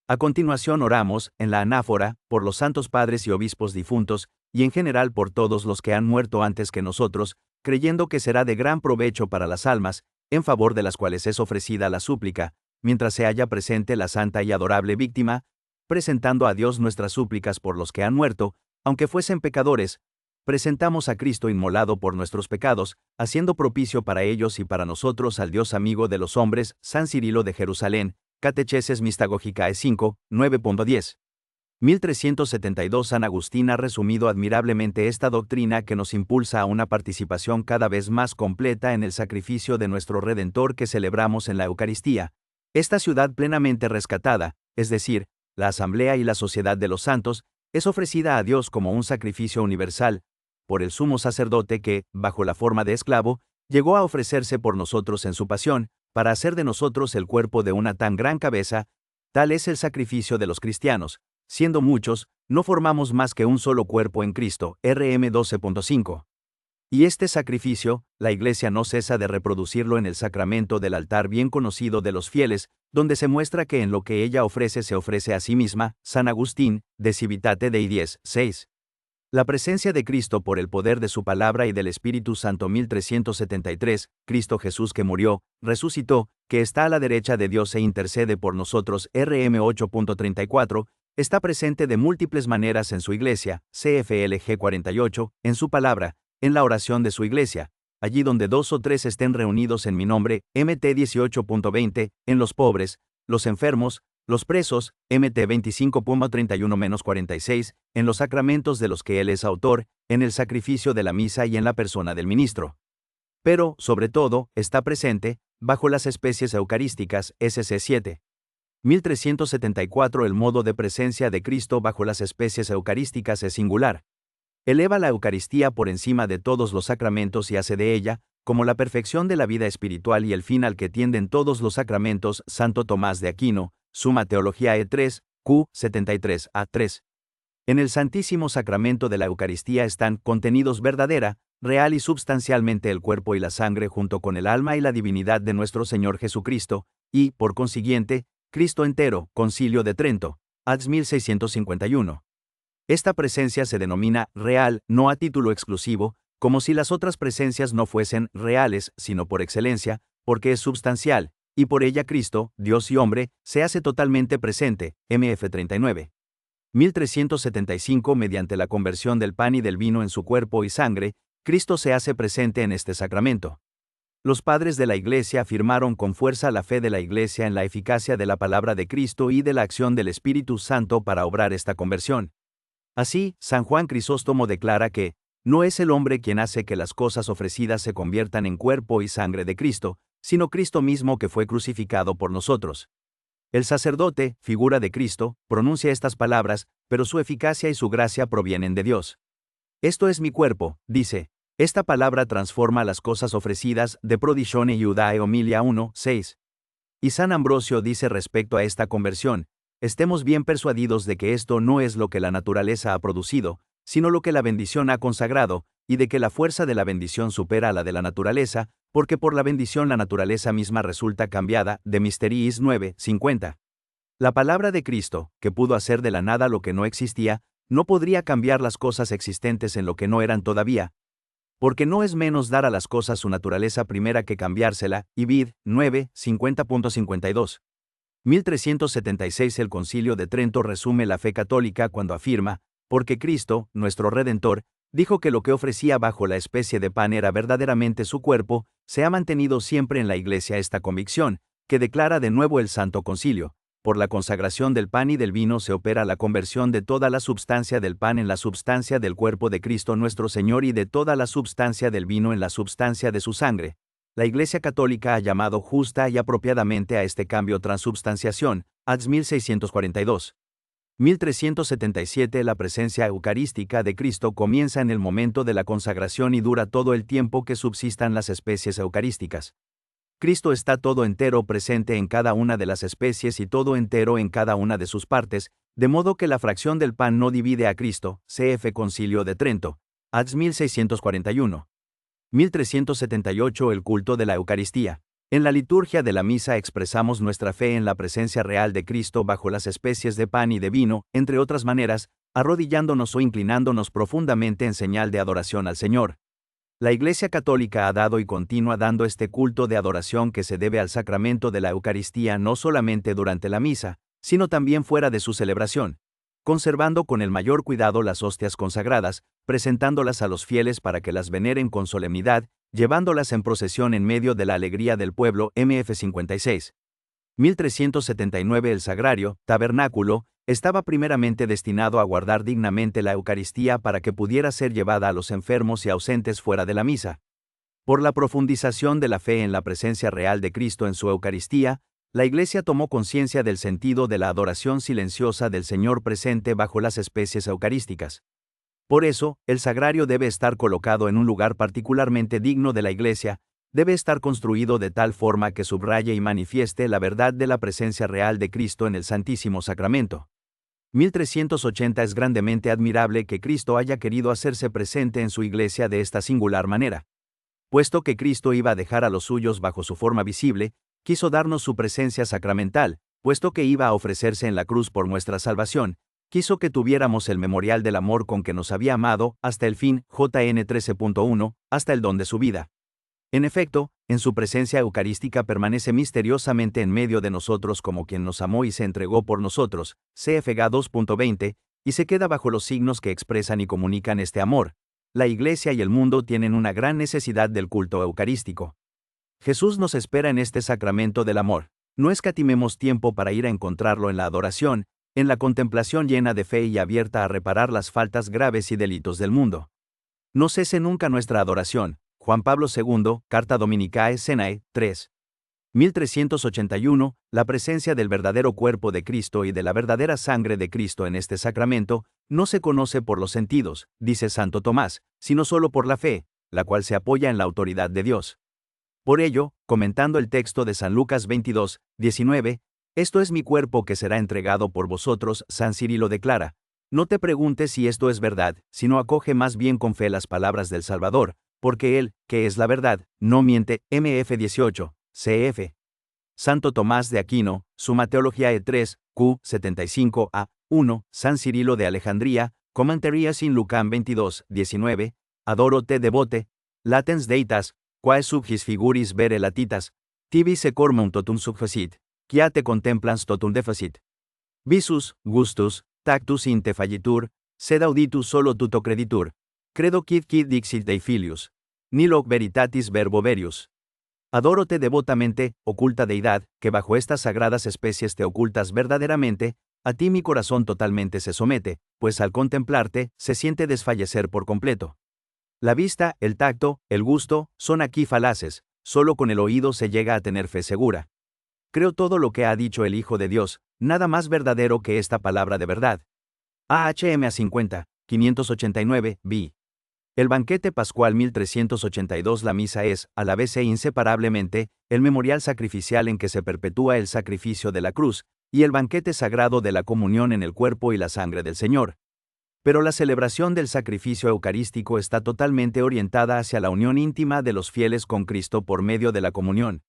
A continuación oramos, en la anáfora, por los santos padres y obispos difuntos, y en general por todos los que han muerto antes que nosotros, creyendo que será de gran provecho para las almas, en favor de las cuales es ofrecida la súplica, mientras se halla presente la santa y adorable víctima, presentando a Dios nuestras súplicas por los que han muerto, aunque fuesen pecadores, presentamos a Cristo inmolado por nuestros pecados, haciendo propicio para ellos y para nosotros al Dios amigo de los hombres, San Cirilo de Jerusalén, Catecheses Mistagogicae 5, 9.10. 1372. San Agustín ha resumido admirablemente esta doctrina que nos impulsa a una participación cada vez más completa en el sacrificio de nuestro Redentor que celebramos en la Eucaristía. Esta ciudad plenamente rescatada, es decir, la asamblea y la sociedad de los santos, es ofrecida a Dios como un sacrificio universal, por el sumo sacerdote que, bajo la forma de esclavo, llegó a ofrecerse por nosotros en su pasión, para hacer de nosotros el cuerpo de una tan gran cabeza. Tal es el sacrificio de los cristianos. Siendo muchos, no formamos más que un solo cuerpo en Cristo. RM 12.5. Y este sacrificio, la Iglesia no cesa de reproducirlo en el sacramento del altar bien conocido de los fieles, donde se muestra que en lo que ella ofrece se ofrece a sí misma. San Agustín, De Civitate Dei 10, 6. La presencia de Cristo por el poder de su palabra y del Espíritu Santo 1373, Cristo Jesús que murió, resucitó, que está a la derecha de Dios e intercede por nosotros, RM 8.34, está presente de múltiples maneras en su Iglesia, CFLG 48, en su palabra, en la oración de su Iglesia, allí donde 2 o 3 estén reunidos en mi nombre, MT 18.20, en los pobres, los enfermos, los presos, MT 25.31-46, en los sacramentos de los que él es autor, en el sacrificio de la misa y en la persona del ministro. Pero, sobre todo, está presente, bajo las especies eucarísticas, SC 7. 1374. El modo de presencia de Cristo bajo las especies eucarísticas es singular. Eleva la Eucaristía por encima de todos los sacramentos y hace de ella, como la perfección de la vida espiritual y el fin al que tienden todos los sacramentos. Santo Tomás de Aquino, Summa Theologiae 3, Q. 73 a 3. En el Santísimo Sacramento de la Eucaristía están contenidos verdadera, real y substancialmente el cuerpo y la sangre junto con el alma y la divinidad de nuestro Señor Jesucristo, y, por consiguiente, Cristo entero. Concilio de Trento, AD 1651. Esta presencia se denomina real, no a título exclusivo, como si las otras presencias no fuesen reales, sino por excelencia, porque es substancial, y por ella Cristo, Dios y hombre, se hace totalmente presente. MF 39. 1375. Mediante la conversión del pan y del vino en su cuerpo y sangre, Cristo se hace presente en este sacramento. Los padres de la Iglesia afirmaron con fuerza la fe de la Iglesia en la eficacia de la palabra de Cristo y de la acción del Espíritu Santo para obrar esta conversión. Así, San Juan Crisóstomo declara que, no es el hombre quien hace que las cosas ofrecidas se conviertan en cuerpo y sangre de Cristo, sino Cristo mismo que fue crucificado por nosotros. El sacerdote, figura de Cristo, pronuncia estas palabras, pero su eficacia y su gracia provienen de Dios. Esto es mi cuerpo, dice. Esta palabra transforma las cosas ofrecidas. De Prodicione Iudae Homilia 1, 6. Y San Ambrosio dice respecto a esta conversión: estemos bien persuadidos de que esto no es lo que la naturaleza ha producido, sino lo que la bendición ha consagrado, y de que la fuerza de la bendición supera a la de la naturaleza, porque por la bendición la naturaleza misma resulta cambiada. De Mysteriis 9, 50. La palabra de Cristo, que pudo hacer de la nada lo que no existía, no podría cambiar las cosas existentes en lo que no eran todavía, porque no es menos dar a las cosas su naturaleza primera que cambiársela. Y vid. 9, 50.52. 1376. El Concilio de Trento resume la fe católica cuando afirma: porque Cristo, nuestro Redentor, dijo que lo que ofrecía bajo la especie de pan era verdaderamente su cuerpo. Se ha mantenido siempre en la Iglesia esta convicción, que declara de nuevo el Santo Concilio: por la consagración del pan y del vino se opera la conversión de toda la substancia del pan en la substancia del cuerpo de Cristo nuestro Señor y de toda la substancia del vino en la substancia de su sangre. La Iglesia Católica ha llamado justa y apropiadamente a este cambio transubstanciación, AD 1642. 1377. La presencia eucarística de Cristo comienza en el momento de la consagración y dura todo el tiempo que subsistan las especies eucarísticas. Cristo está todo entero presente en cada una de las especies y todo entero en cada una de sus partes, de modo que la fracción del pan no divide a Cristo. CF Concilio de Trento, AD 1641. 1378. El culto de la Eucaristía. En la liturgia de la misa expresamos nuestra fe en la presencia real de Cristo bajo las especies de pan y de vino, entre otras maneras, arrodillándonos o inclinándonos profundamente en señal de adoración al Señor. La Iglesia Católica ha dado y continúa dando este culto de adoración que se debe al sacramento de la Eucaristía no solamente durante la misa, sino también fuera de su celebración, conservando con el mayor cuidado las hostias consagradas, presentándolas a los fieles para que las veneren con solemnidad, llevándolas en procesión en medio de la alegría del pueblo. MF 56. 1379. El sagrario, tabernáculo, estaba primeramente destinado a guardar dignamente la Eucaristía para que pudiera ser llevada a los enfermos y ausentes fuera de la misa. Por la profundización de la fe en la presencia real de Cristo en su Eucaristía, la Iglesia tomó conciencia del sentido de la adoración silenciosa del Señor presente bajo las especies eucarísticas. Por eso, el sagrario debe estar colocado en un lugar particularmente digno de la Iglesia, debe estar construido de tal forma que subraye y manifieste la verdad de la presencia real de Cristo en el Santísimo Sacramento. 1380 es grandemente admirable que Cristo haya querido hacerse presente en su iglesia de esta singular manera. Puesto que Cristo iba a dejar a los suyos bajo su forma visible, quiso darnos su presencia sacramental, puesto que iba a ofrecerse en la cruz por nuestra salvación, quiso que tuviéramos el memorial del amor con que nos había amado hasta el fin, JN 13.1, hasta el don de su vida. En efecto, en su presencia eucarística permanece misteriosamente en medio de nosotros como quien nos amó y se entregó por nosotros, CFG 2.20, y se queda bajo los signos que expresan y comunican este amor. La Iglesia y el mundo tienen una gran necesidad del culto eucarístico. Jesús nos espera en este sacramento del amor. No escatimemos tiempo para ir a encontrarlo en la adoración, en la contemplación llena de fe y abierta a reparar las faltas graves y delitos del mundo. No cese nunca nuestra adoración. Juan Pablo II, Carta Dominicae Senae, 3. 1381, la presencia del verdadero cuerpo de Cristo y de la verdadera sangre de Cristo en este sacramento, no se conoce por los sentidos, dice Santo Tomás, sino solo por la fe, la cual se apoya en la autoridad de Dios. Por ello, comentando el texto de San Lucas 22, 19, esto es mi cuerpo que será entregado por vosotros, San Cirilo declara, no te preguntes si esto es verdad, sino acoge más bien con fe las palabras del Salvador, porque Él, que es la verdad, no miente, MF 18, CF. Santo Tomás de Aquino, Summa Theologiae 3, Q. 75a, 1, San Cirilo de Alejandría, Commentaries in Lucam 22, 19, Adoro te devote, latens deitas, quae sub his figuris vere latitas, tibi secormum totum subfacit, quia te contemplans totum defacit. Visus, gustus, tactus in te fallitur, sed auditus solo tuto creditur, credo quid dixit Dei filius, nil hoc veritatis verbo verius. Adórote devotamente, oculta deidad, que bajo estas sagradas especies te ocultas verdaderamente, a ti mi corazón totalmente se somete, pues al contemplarte, se siente desfallecer por completo. La vista, el tacto, el gusto, son aquí falaces, solo con el oído se llega a tener fe segura. Creo todo lo que ha dicho el Hijo de Dios, nada más verdadero que esta palabra de verdad. AHM a 50, 589, b. El banquete pascual 1382. La misa es, a la vez e inseparablemente, el memorial sacrificial en que se perpetúa el sacrificio de la cruz, y el banquete sagrado de la comunión en el cuerpo y la sangre del Señor. Pero la celebración del sacrificio eucarístico está totalmente orientada hacia la unión íntima de los fieles con Cristo por medio de la comunión.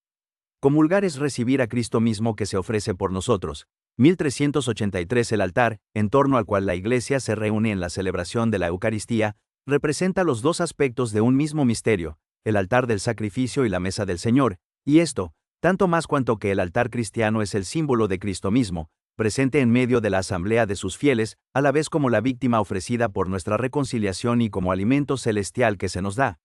Comulgar es recibir a Cristo mismo que se ofrece por nosotros. 1383. El altar, en torno al cual la Iglesia se reúne en la celebración de la Eucaristía, representa los dos aspectos de un mismo misterio, el altar del sacrificio y la mesa del Señor, y esto, tanto más cuanto que el altar cristiano es el símbolo de Cristo mismo, presente en medio de la asamblea de sus fieles, a la vez como la víctima ofrecida por nuestra reconciliación y como alimento celestial que se nos da.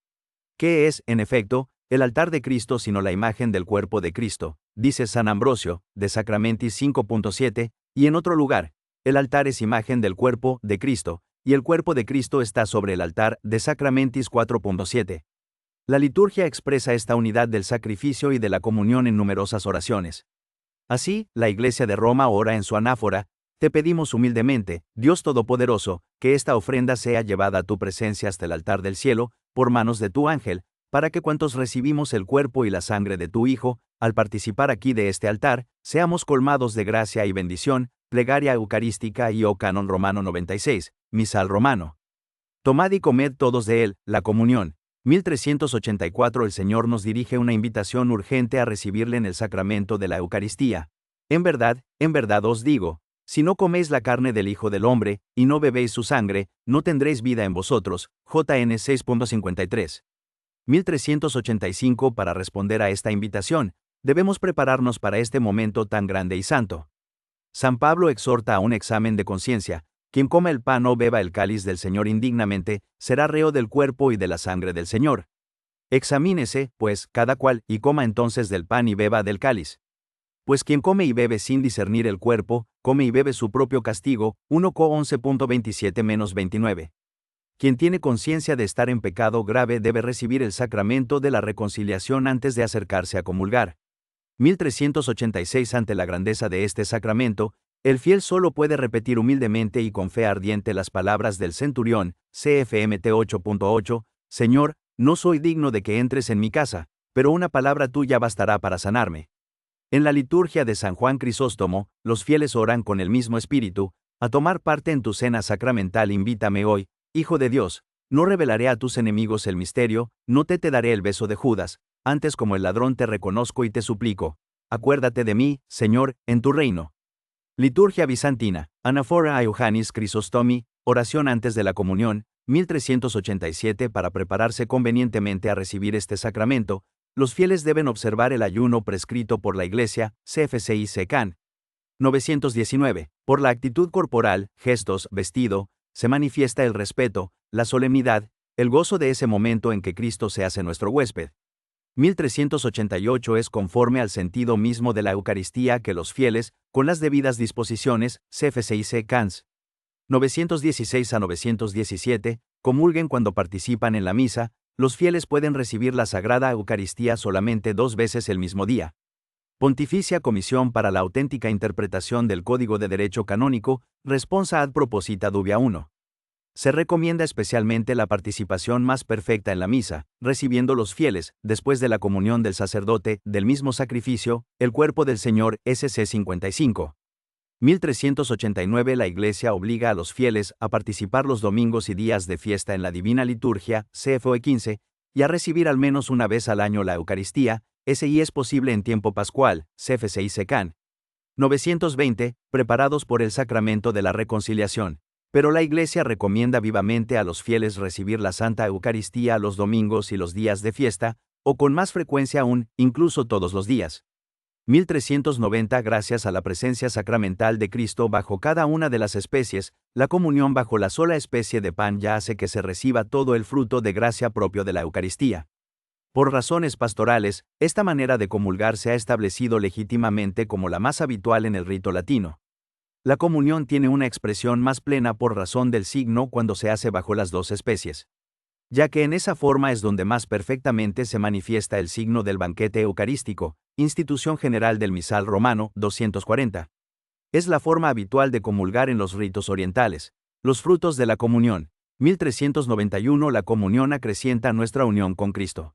¿Qué es, en efecto, el altar de Cristo sino la imagen del cuerpo de Cristo? Dice San Ambrosio, de Sacramentis 5.7, y en otro lugar, el altar es imagen del cuerpo de Cristo, y el cuerpo de Cristo está sobre el altar, de Sacramentis 4.7. La liturgia expresa esta unidad del sacrificio y de la comunión en numerosas oraciones. Así, la Iglesia de Roma ora en su anáfora, te pedimos humildemente, Dios Todopoderoso, que esta ofrenda sea llevada a tu presencia hasta el altar del cielo, por manos de tu ángel, para que cuantos recibimos el cuerpo y la sangre de tu Hijo, al participar aquí de este altar, seamos colmados de gracia y bendición. Plegaria Eucarística y o Canon Romano 96, Misal Romano. Tomad y comed todos de él, la comunión. 1384. El Señor nos dirige una invitación urgente a recibirle en el sacramento de la Eucaristía. En verdad os digo, si no coméis la carne del Hijo del Hombre, y no bebéis su sangre, no tendréis vida en vosotros. JN 6.53. 1385. Para responder a esta invitación, debemos prepararnos para este momento tan grande y santo. San Pablo exhorta a un examen de conciencia. Quien coma el pan o beba el cáliz del Señor indignamente, será reo del cuerpo y de la sangre del Señor. Examínese, pues, cada cual, y coma entonces del pan y beba del cáliz. Pues quien come y bebe sin discernir el cuerpo, come y bebe su propio castigo. 1 Co 11.27-29. Quien tiene conciencia de estar en pecado grave debe recibir el sacramento de la reconciliación antes de acercarse a comulgar. 1386. Ante la grandeza de este sacramento, el fiel solo puede repetir humildemente y con fe ardiente las palabras del centurión, CFMT 8.8, Señor, no soy digno de que entres en mi casa, pero una palabra tuya bastará para sanarme. En la liturgia de San Juan Crisóstomo, los fieles oran con el mismo espíritu, a tomar parte en tu cena sacramental. Invítame hoy, Hijo de Dios. No revelaré a tus enemigos el misterio, no te daré el beso de Judas, antes como el ladrón te reconozco y te suplico. Acuérdate de mí, Señor, en tu reino. Liturgia bizantina, Anaphora a Iohannis Crisóstomi, oración antes de la comunión, 1387. Para prepararse convenientemente a recibir este sacramento, los fieles deben observar el ayuno prescrito por la Iglesia, CFCI Can. 919. Por la actitud corporal, gestos, vestido, se manifiesta el respeto, la solemnidad, el gozo de ese momento en que Cristo se hace nuestro huésped. 1388 es conforme al sentido mismo de la Eucaristía que los fieles, con las debidas disposiciones, CFCI Cans. 916 a 917, comulguen cuando participan en la misa. Los fieles pueden recibir la Sagrada Eucaristía solamente 2 veces el mismo día. Pontificia Comisión para la auténtica interpretación del Código de Derecho Canónico, Responsa ad Proposita Dubia 1. Se recomienda especialmente la participación más perfecta en la misa, recibiendo los fieles, después de la comunión del sacerdote, del mismo sacrificio, el cuerpo del Señor, SC 55. 1389. La Iglesia obliga a los fieles a participar los domingos y días de fiesta en la Divina Liturgia, CFOE 15, y a recibir al menos una vez al año la Eucaristía, SI es posible en tiempo pascual, CFCI Can. 920, preparados por el sacramento de la reconciliación. Pero la Iglesia recomienda vivamente a los fieles recibir la Santa Eucaristía los domingos y los días de fiesta, o con más frecuencia aún, incluso todos los días. 1390. Gracias a la presencia sacramental de Cristo bajo cada una de las especies, la comunión bajo la sola especie de pan ya hace que se reciba todo el fruto de gracia propio de la Eucaristía. Por razones pastorales, esta manera de comulgar se ha establecido legítimamente como la más habitual en el rito latino. La comunión tiene una expresión más plena por razón del signo cuando se hace bajo las 2 especies, ya que en esa forma es donde más perfectamente se manifiesta el signo del banquete eucarístico, institución general del misal romano, 240. Es la forma habitual de comulgar en los ritos orientales. Los frutos de la comunión, 1391. La comunión acrecienta nuestra unión con Cristo.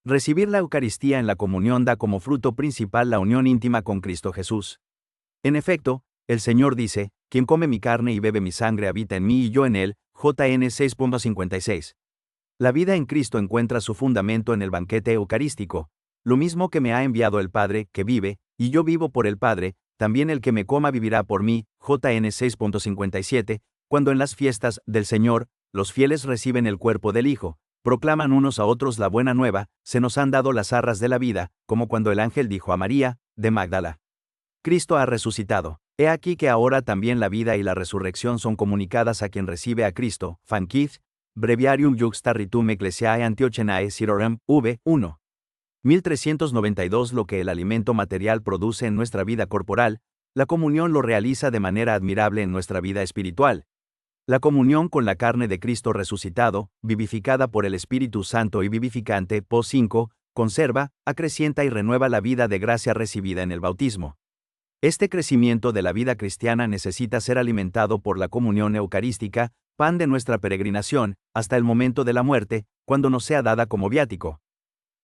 Recibir la Eucaristía en la comunión da como fruto principal la unión íntima con Cristo Jesús. En efecto, el Señor dice, quien come mi carne y bebe mi sangre habita en mí y yo en él, JN 6.56. La vida en Cristo encuentra su fundamento en el banquete eucarístico. Lo mismo que me ha enviado el Padre, que vive, y yo vivo por el Padre, también el que me coma vivirá por mí, JN 6.57, cuando en las fiestas del Señor, los fieles reciben el cuerpo del Hijo, proclaman unos a otros la buena nueva, se nos han dado las arras de la vida, como cuando el ángel dijo a María, de Magdala. Cristo ha resucitado. He aquí que ahora también la vida y la resurrección son comunicadas a quien recibe a Cristo. Van Keith, Breviarium Juxta Ritum Ecclesiae Antiochenae Sirorum, v. 1. 1392. Lo que el alimento material produce en nuestra vida corporal, la comunión lo realiza de manera admirable en nuestra vida espiritual. La comunión con la carne de Cristo resucitado, vivificada por el Espíritu Santo y vivificante, po 5, conserva, acrecienta y renueva la vida de gracia recibida en el bautismo. Este crecimiento de la vida cristiana necesita ser alimentado por la comunión eucarística, pan de nuestra peregrinación, hasta el momento de la muerte, cuando nos sea dada como viático.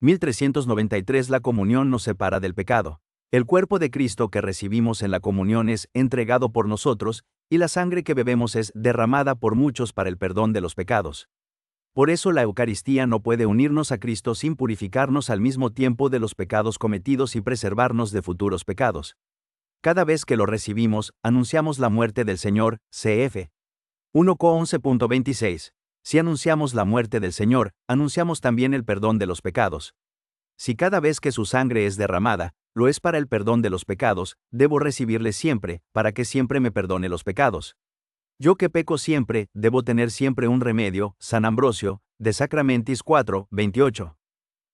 1393. La comunión nos separa del pecado. El cuerpo de Cristo que recibimos en la comunión es entregado por nosotros, y la sangre que bebemos es derramada por muchos para el perdón de los pecados. Por eso la Eucaristía no puede unirnos a Cristo sin purificarnos al mismo tiempo de los pecados cometidos y preservarnos de futuros pecados. Cada vez que lo recibimos, anunciamos la muerte del Señor, cf. 1:11.26. Si anunciamos la muerte del Señor, anunciamos también el perdón de los pecados. Si cada vez que su sangre es derramada, lo es para el perdón de los pecados, debo recibirle siempre, para que siempre me perdone los pecados. Yo que peco siempre, debo tener siempre un remedio. San Ambrosio, de Sacramentis 4:28.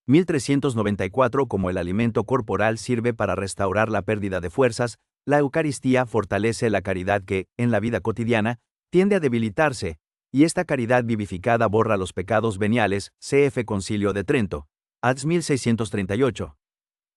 1394. Como el alimento corporal sirve para restaurar la pérdida de fuerzas, la Eucaristía fortalece la caridad que, en la vida cotidiana, tiende a debilitarse, y esta caridad vivificada borra los pecados veniales, cf. Concilio de Trento, Ads 1638.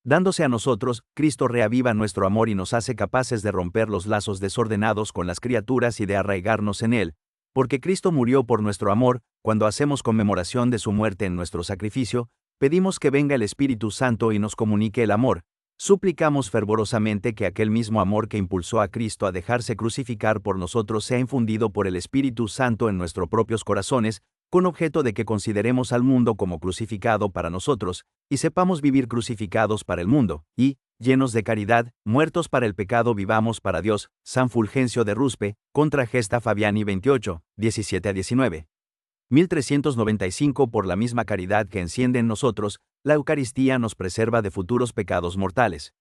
Dándose a nosotros, Cristo reaviva nuestro amor y nos hace capaces de romper los lazos desordenados con las criaturas y de arraigarnos en Él, porque Cristo murió por nuestro amor. Cuando hacemos conmemoración de su muerte en nuestro sacrificio, pedimos que venga el Espíritu Santo y nos comunique el amor, Suplicamos fervorosamente que aquel mismo amor que impulsó a Cristo a dejarse crucificar por nosotros sea infundido por el Espíritu Santo en nuestros propios corazones, con objeto de que consideremos al mundo como crucificado para nosotros, y sepamos vivir crucificados para el mundo, y, llenos de caridad, muertos para el pecado vivamos para Dios. San Fulgencio de Ruspe, contra Gesta Fabiani 28, 17-19. 1395. Por la misma caridad que enciende en nosotros, la Eucaristía nos preserva de futuros pecados mortales.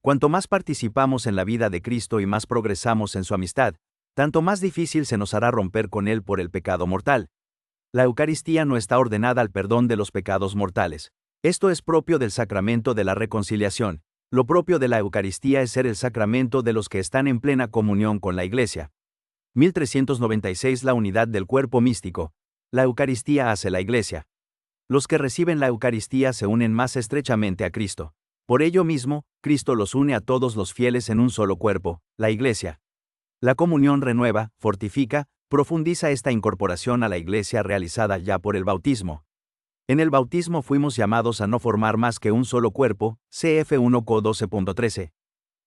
Cuanto más participamos en la vida de Cristo y más progresamos en su amistad, tanto más difícil se nos hará romper con Él por el pecado mortal. La Eucaristía no está ordenada al perdón de los pecados mortales. Esto es propio del sacramento de la reconciliación. Lo propio de la Eucaristía es ser el sacramento de los que están en plena comunión con la Iglesia. 1396. La unidad del cuerpo místico. La Eucaristía hace la Iglesia. Los que reciben la Eucaristía se unen más estrechamente a Cristo. Por ello mismo, Cristo los une a todos los fieles en un solo cuerpo, la Iglesia. La comunión renueva, fortifica, profundiza esta incorporación a la Iglesia realizada ya por el bautismo. En el bautismo fuimos llamados a no formar más que un solo cuerpo, cf. 1 Co 12.13.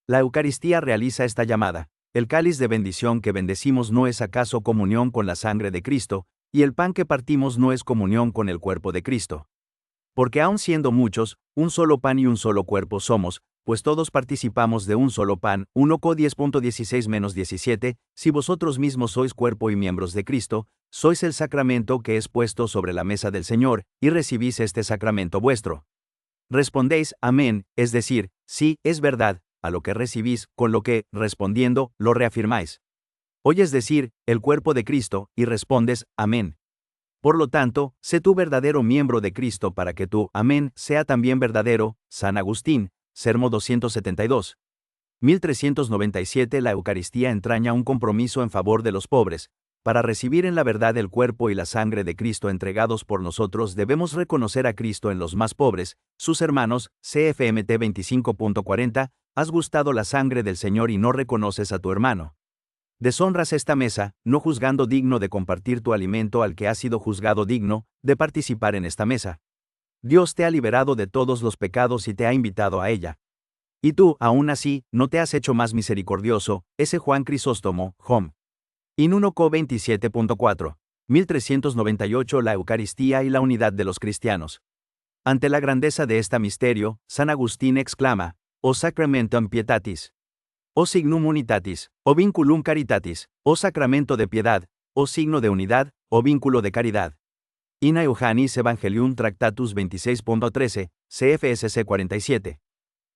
La Eucaristía realiza esta llamada. El cáliz de bendición que bendecimos no es acaso comunión con la sangre de Cristo, y el pan que partimos no es comunión con el cuerpo de Cristo. Porque aun siendo muchos, un solo pan y un solo cuerpo somos, pues todos participamos de un solo pan. 1 Co 10.16-17. Si vosotros mismos sois cuerpo y miembros de Cristo, sois el sacramento que es puesto sobre la mesa del Señor, y recibís este sacramento vuestro. Respondéis, amén, es decir, sí, es verdad, a lo que recibís, con lo que, respondiendo, lo reafirmáis. Oyes decir, el cuerpo de Cristo, y respondes, amén. Por lo tanto, sé tú verdadero miembro de Cristo para que tu amén sea también verdadero. San Agustín, Sermo 272. 1397. La Eucaristía entraña un compromiso en favor de los pobres. Para recibir en la verdad el cuerpo y la sangre de Cristo entregados por nosotros debemos reconocer a Cristo en los más pobres, sus hermanos. CFMT 25.40. Has gustado la sangre del Señor y no reconoces a tu hermano. Deshonras esta mesa, no juzgando digno de compartir tu alimento al que has sido juzgado digno de participar en esta mesa. Dios te ha liberado de todos los pecados y te ha invitado a ella. Y tú, aún así, no te has hecho más misericordioso. S. Juan Crisóstomo, Hom. In 1 Co 27.4. 1398. La Eucaristía y la unidad de los cristianos. Ante la grandeza de este misterio, San Agustín exclama, O sacramentum pietatis. O signum unitatis, o vinculum caritatis, o sacramento de piedad, o signo de unidad, o vínculo de caridad. Ina Johannis Evangelium Tractatus 26.13, CFSC 47.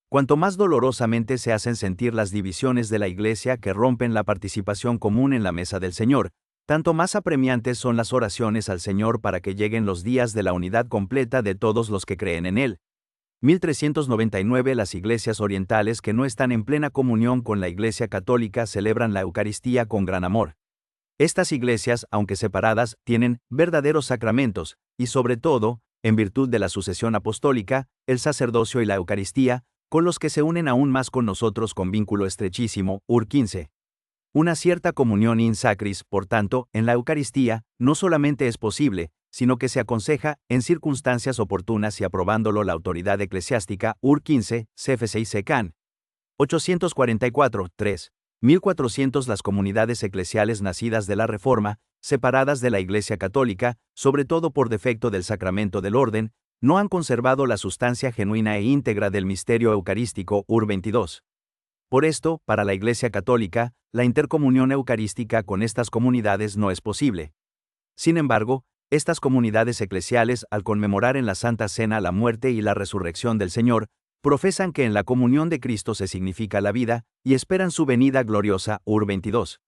Cuanto más dolorosamente se hacen sentir las divisiones de la Iglesia que rompen la participación común en la mesa del Señor, tanto más apremiantes son las oraciones al Señor para que lleguen los días de la unidad completa de todos los que creen en Él. 1399. Las iglesias orientales que no están en plena comunión con la Iglesia católica celebran la Eucaristía con gran amor. Estas iglesias, aunque separadas, tienen verdaderos sacramentos, y sobre todo, en virtud de la sucesión apostólica, el sacerdocio y la Eucaristía, con los que se unen aún más con nosotros con vínculo estrechísimo. Ur 15. Una cierta comunión in sacris, por tanto, en la Eucaristía, no solamente es posible, sino que se aconseja, en circunstancias oportunas y aprobándolo la autoridad eclesiástica. Ur 15, CF6 Secan. 844, 3. 1400. Las comunidades eclesiales nacidas de la Reforma, separadas de la Iglesia Católica, sobre todo por defecto del sacramento del orden, no han conservado la sustancia genuina e íntegra del misterio eucarístico. Ur 22. Por esto, para la Iglesia Católica, la intercomunión eucarística con estas comunidades no es posible. Sin embargo, estas comunidades eclesiales, al conmemorar en la Santa Cena la muerte y la resurrección del Señor, profesan que en la comunión de Cristo se significa la vida, y esperan su venida gloriosa. Ur 22.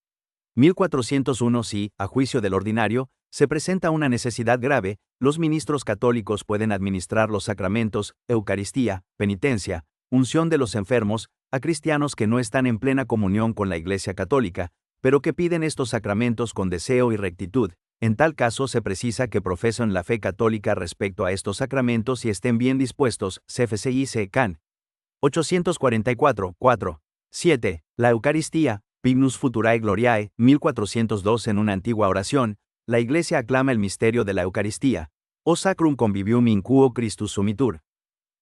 1401. Si, a juicio del ordinario, se presenta una necesidad grave, los ministros católicos pueden administrar los sacramentos, Eucaristía, penitencia, unción de los enfermos, a cristianos que no están en plena comunión con la Iglesia Católica, pero que piden estos sacramentos con deseo y rectitud. En tal caso se precisa que profesen la fe católica respecto a estos sacramentos y estén bien dispuestos. CFCIC Can. 844, 4. 7. La Eucaristía, Pignus Futurae Gloriae, 1402. En una antigua oración, la Iglesia aclama el misterio de la Eucaristía. O sacrum convivium in quo Christus sumitur.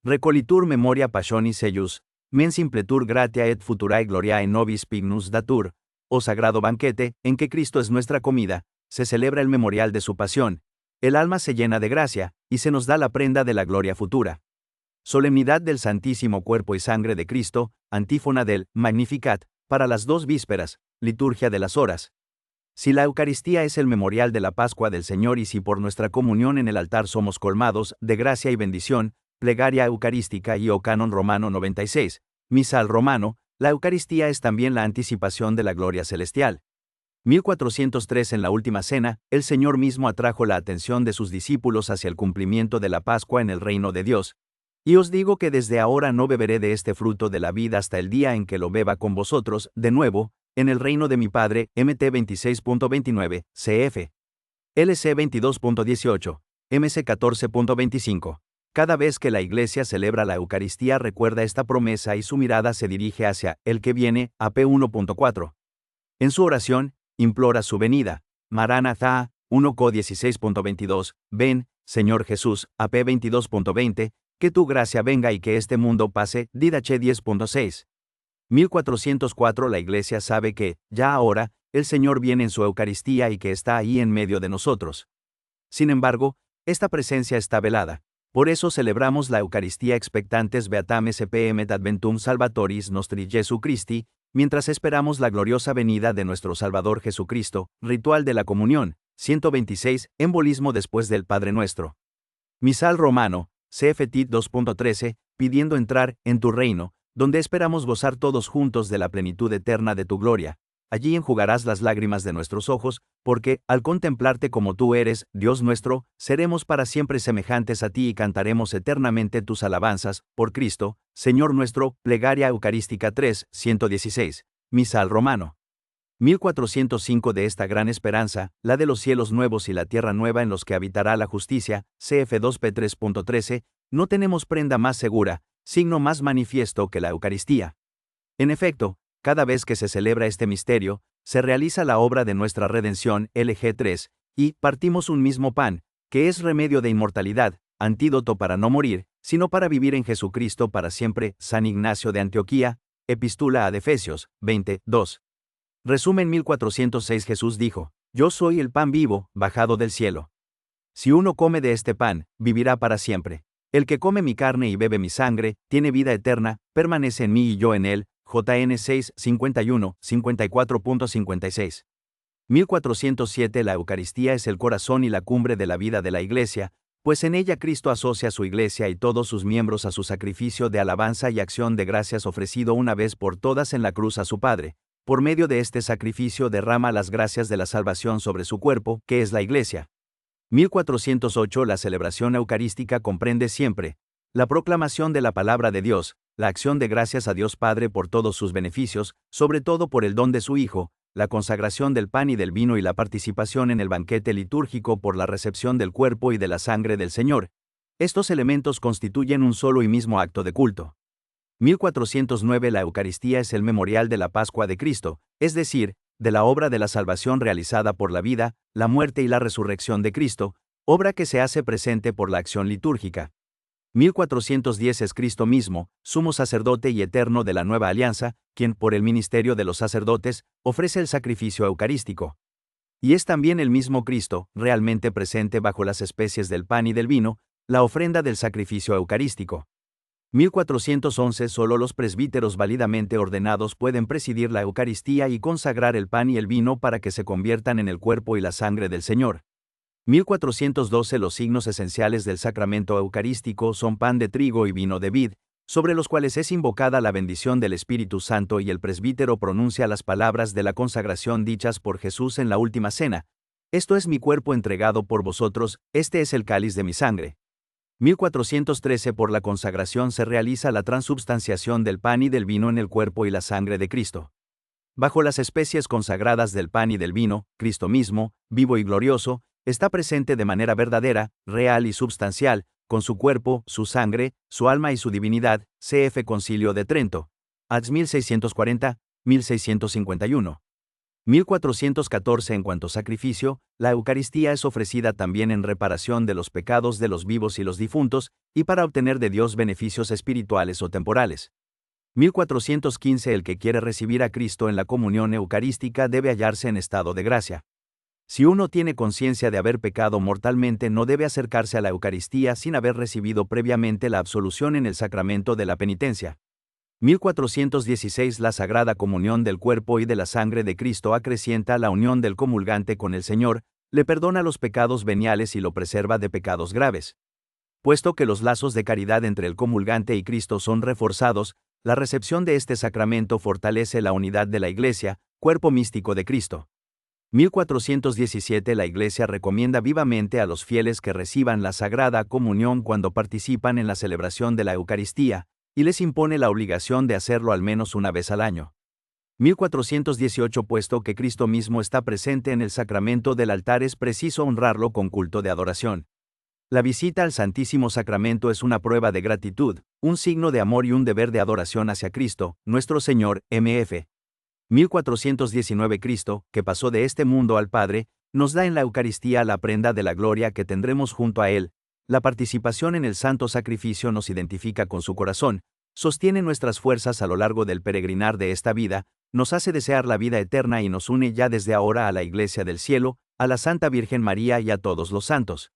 Recolitur memoria passionis eius, Men simpletur gratia et futurae gloriae nobis pignus datur, o sagrado banquete, en que Cristo es nuestra comida, se celebra el memorial de su pasión, el alma se llena de gracia, y se nos da la prenda de la gloria futura. Solemnidad del Santísimo Cuerpo y Sangre de Cristo, antífona del Magnificat, para las 2 vísperas, liturgia de las horas. Si la Eucaristía es el memorial de la Pascua del Señor y si por nuestra comunión en el altar somos colmados de gracia y bendición, plegaria eucarística y o canon romano 96, misal romano, la Eucaristía es también la anticipación de la gloria celestial. 1403 en la última cena, el Señor mismo atrajo la atención de sus discípulos hacia el cumplimiento de la Pascua en el reino de Dios. Y os digo que desde ahora no beberé de este fruto de la vida hasta el día en que lo beba con vosotros, de nuevo, en el reino de mi Padre, MT 26.29, CF. LC 22.18, MC 14.25. Cada vez que la Iglesia celebra la Eucaristía recuerda esta promesa y su mirada se dirige hacia el que viene, AP 1.4. En su oración, implora su venida. Maranatha, 1 Co 16.22, ven, Señor Jesús, AP 22.20, que tu gracia venga y que este mundo pase, Didache 10.6. 1404 La Iglesia sabe que, ya ahora, el Señor viene en su Eucaristía y que está ahí en medio de nosotros. Sin embargo, esta presencia está velada. Por eso celebramos la Eucaristía expectantes beatam spm adventum salvatoris nostri Jesu Christi, mientras esperamos la gloriosa venida de nuestro Salvador Jesucristo, ritual de la comunión, 126, embolismo después del Padre Nuestro. Misal romano, CFT 2.13, pidiendo entrar en tu reino, donde esperamos gozar todos juntos de la plenitud eterna de tu gloria. Allí enjugarás las lágrimas de nuestros ojos, porque, al contemplarte como tú eres, Dios nuestro, seremos para siempre semejantes a ti y cantaremos eternamente tus alabanzas, por Cristo, Señor nuestro, plegaria eucarística 3, 116, misal romano. 1405 de esta gran esperanza, la de los cielos nuevos y la tierra nueva en los que habitará la justicia, CF2P 3.13, no tenemos prenda más segura, signo más manifiesto que la Eucaristía. En efecto, cada vez que se celebra este misterio, se realiza la obra de nuestra redención, LG3, y partimos un mismo pan, que es remedio de inmortalidad, antídoto para no morir, sino para vivir en Jesucristo para siempre. San Ignacio de Antioquía, Epístola a Efesios, 20, 2. Resumen 1406 Jesús dijo, yo soy el pan vivo, bajado del cielo. Si uno come de este pan, vivirá para siempre. El que come mi carne y bebe mi sangre, tiene vida eterna, permanece en mí y yo en él. JN 6, 51, 54.56. 1407 La Eucaristía es el corazón y la cumbre de la vida de la Iglesia, pues en ella Cristo asocia a su Iglesia y todos sus miembros a su sacrificio de alabanza y acción de gracias ofrecido una vez por todas en la cruz a su Padre. Por medio de este sacrificio derrama las gracias de la salvación sobre su cuerpo, que es la Iglesia. 1408 La celebración eucarística comprende siempre la proclamación de la palabra de Dios, la acción de gracias a Dios Padre por todos sus beneficios, sobre todo por el don de su Hijo, la consagración del pan y del vino y la participación en el banquete litúrgico por la recepción del cuerpo y de la sangre del Señor. Estos elementos constituyen un solo y mismo acto de culto. 1409 La Eucaristía es el memorial de la Pascua de Cristo, es decir, de la obra de la salvación realizada por la vida, la muerte y la resurrección de Cristo, obra que se hace presente por la acción litúrgica. 1410 es Cristo mismo, sumo sacerdote y eterno de la nueva alianza, quien, por el ministerio de los sacerdotes, ofrece el sacrificio eucarístico. Y es también el mismo Cristo, realmente presente bajo las especies del pan y del vino, la ofrenda del sacrificio eucarístico. 1411 Solo los presbíteros válidamente ordenados pueden presidir la Eucaristía y consagrar el pan y el vino para que se conviertan en el cuerpo y la sangre del Señor. 1412 Los signos esenciales del sacramento eucarístico son pan de trigo y vino de vid, sobre los cuales es invocada la bendición del Espíritu Santo y el presbítero pronuncia las palabras de la consagración dichas por Jesús en la última cena. Esto es mi cuerpo entregado por vosotros, este es el cáliz de mi sangre. 1413 Por la consagración se realiza la transubstanciación del pan y del vino en el cuerpo y la sangre de Cristo. Bajo las especies consagradas del pan y del vino, Cristo mismo, vivo y glorioso, está presente de manera verdadera, real y substancial, con su cuerpo, su sangre, su alma y su divinidad. CF Concilio de Trento. Ads 1640, 1651. 1414 En cuanto sacrificio, la Eucaristía es ofrecida también en reparación de los pecados de los vivos y los difuntos, y para obtener de Dios beneficios espirituales o temporales. 1415 El que quiere recibir a Cristo en la comunión eucarística debe hallarse en estado de gracia. Si uno tiene conciencia de haber pecado mortalmente, no debe acercarse a la Eucaristía sin haber recibido previamente la absolución en el sacramento de la penitencia. 1416 La Sagrada Comunión del cuerpo y de la sangre de Cristo acrecienta la unión del comulgante con el Señor, le perdona los pecados veniales y lo preserva de pecados graves. Puesto que los lazos de caridad entre el comulgante y Cristo son reforzados, la recepción de este sacramento fortalece la unidad de la Iglesia, cuerpo místico de Cristo. 1417 La Iglesia recomienda vivamente a los fieles que reciban la Sagrada Comunión cuando participan en la celebración de la Eucaristía, y les impone la obligación de hacerlo al menos una vez al año. 1418 Puesto que Cristo mismo está presente en el sacramento del altar, es preciso honrarlo con culto de adoración. La visita al Santísimo Sacramento es una prueba de gratitud, un signo de amor y un deber de adoración hacia Cristo, nuestro Señor, mf. 1419 Cristo, que pasó de este mundo al Padre, nos da en la Eucaristía la prenda de la gloria que tendremos junto a Él. La participación en el santo sacrificio nos identifica con su corazón, sostiene nuestras fuerzas a lo largo del peregrinar de esta vida, nos hace desear la vida eterna y nos une ya desde ahora a la Iglesia del cielo, a la Santa Virgen María y a todos los santos.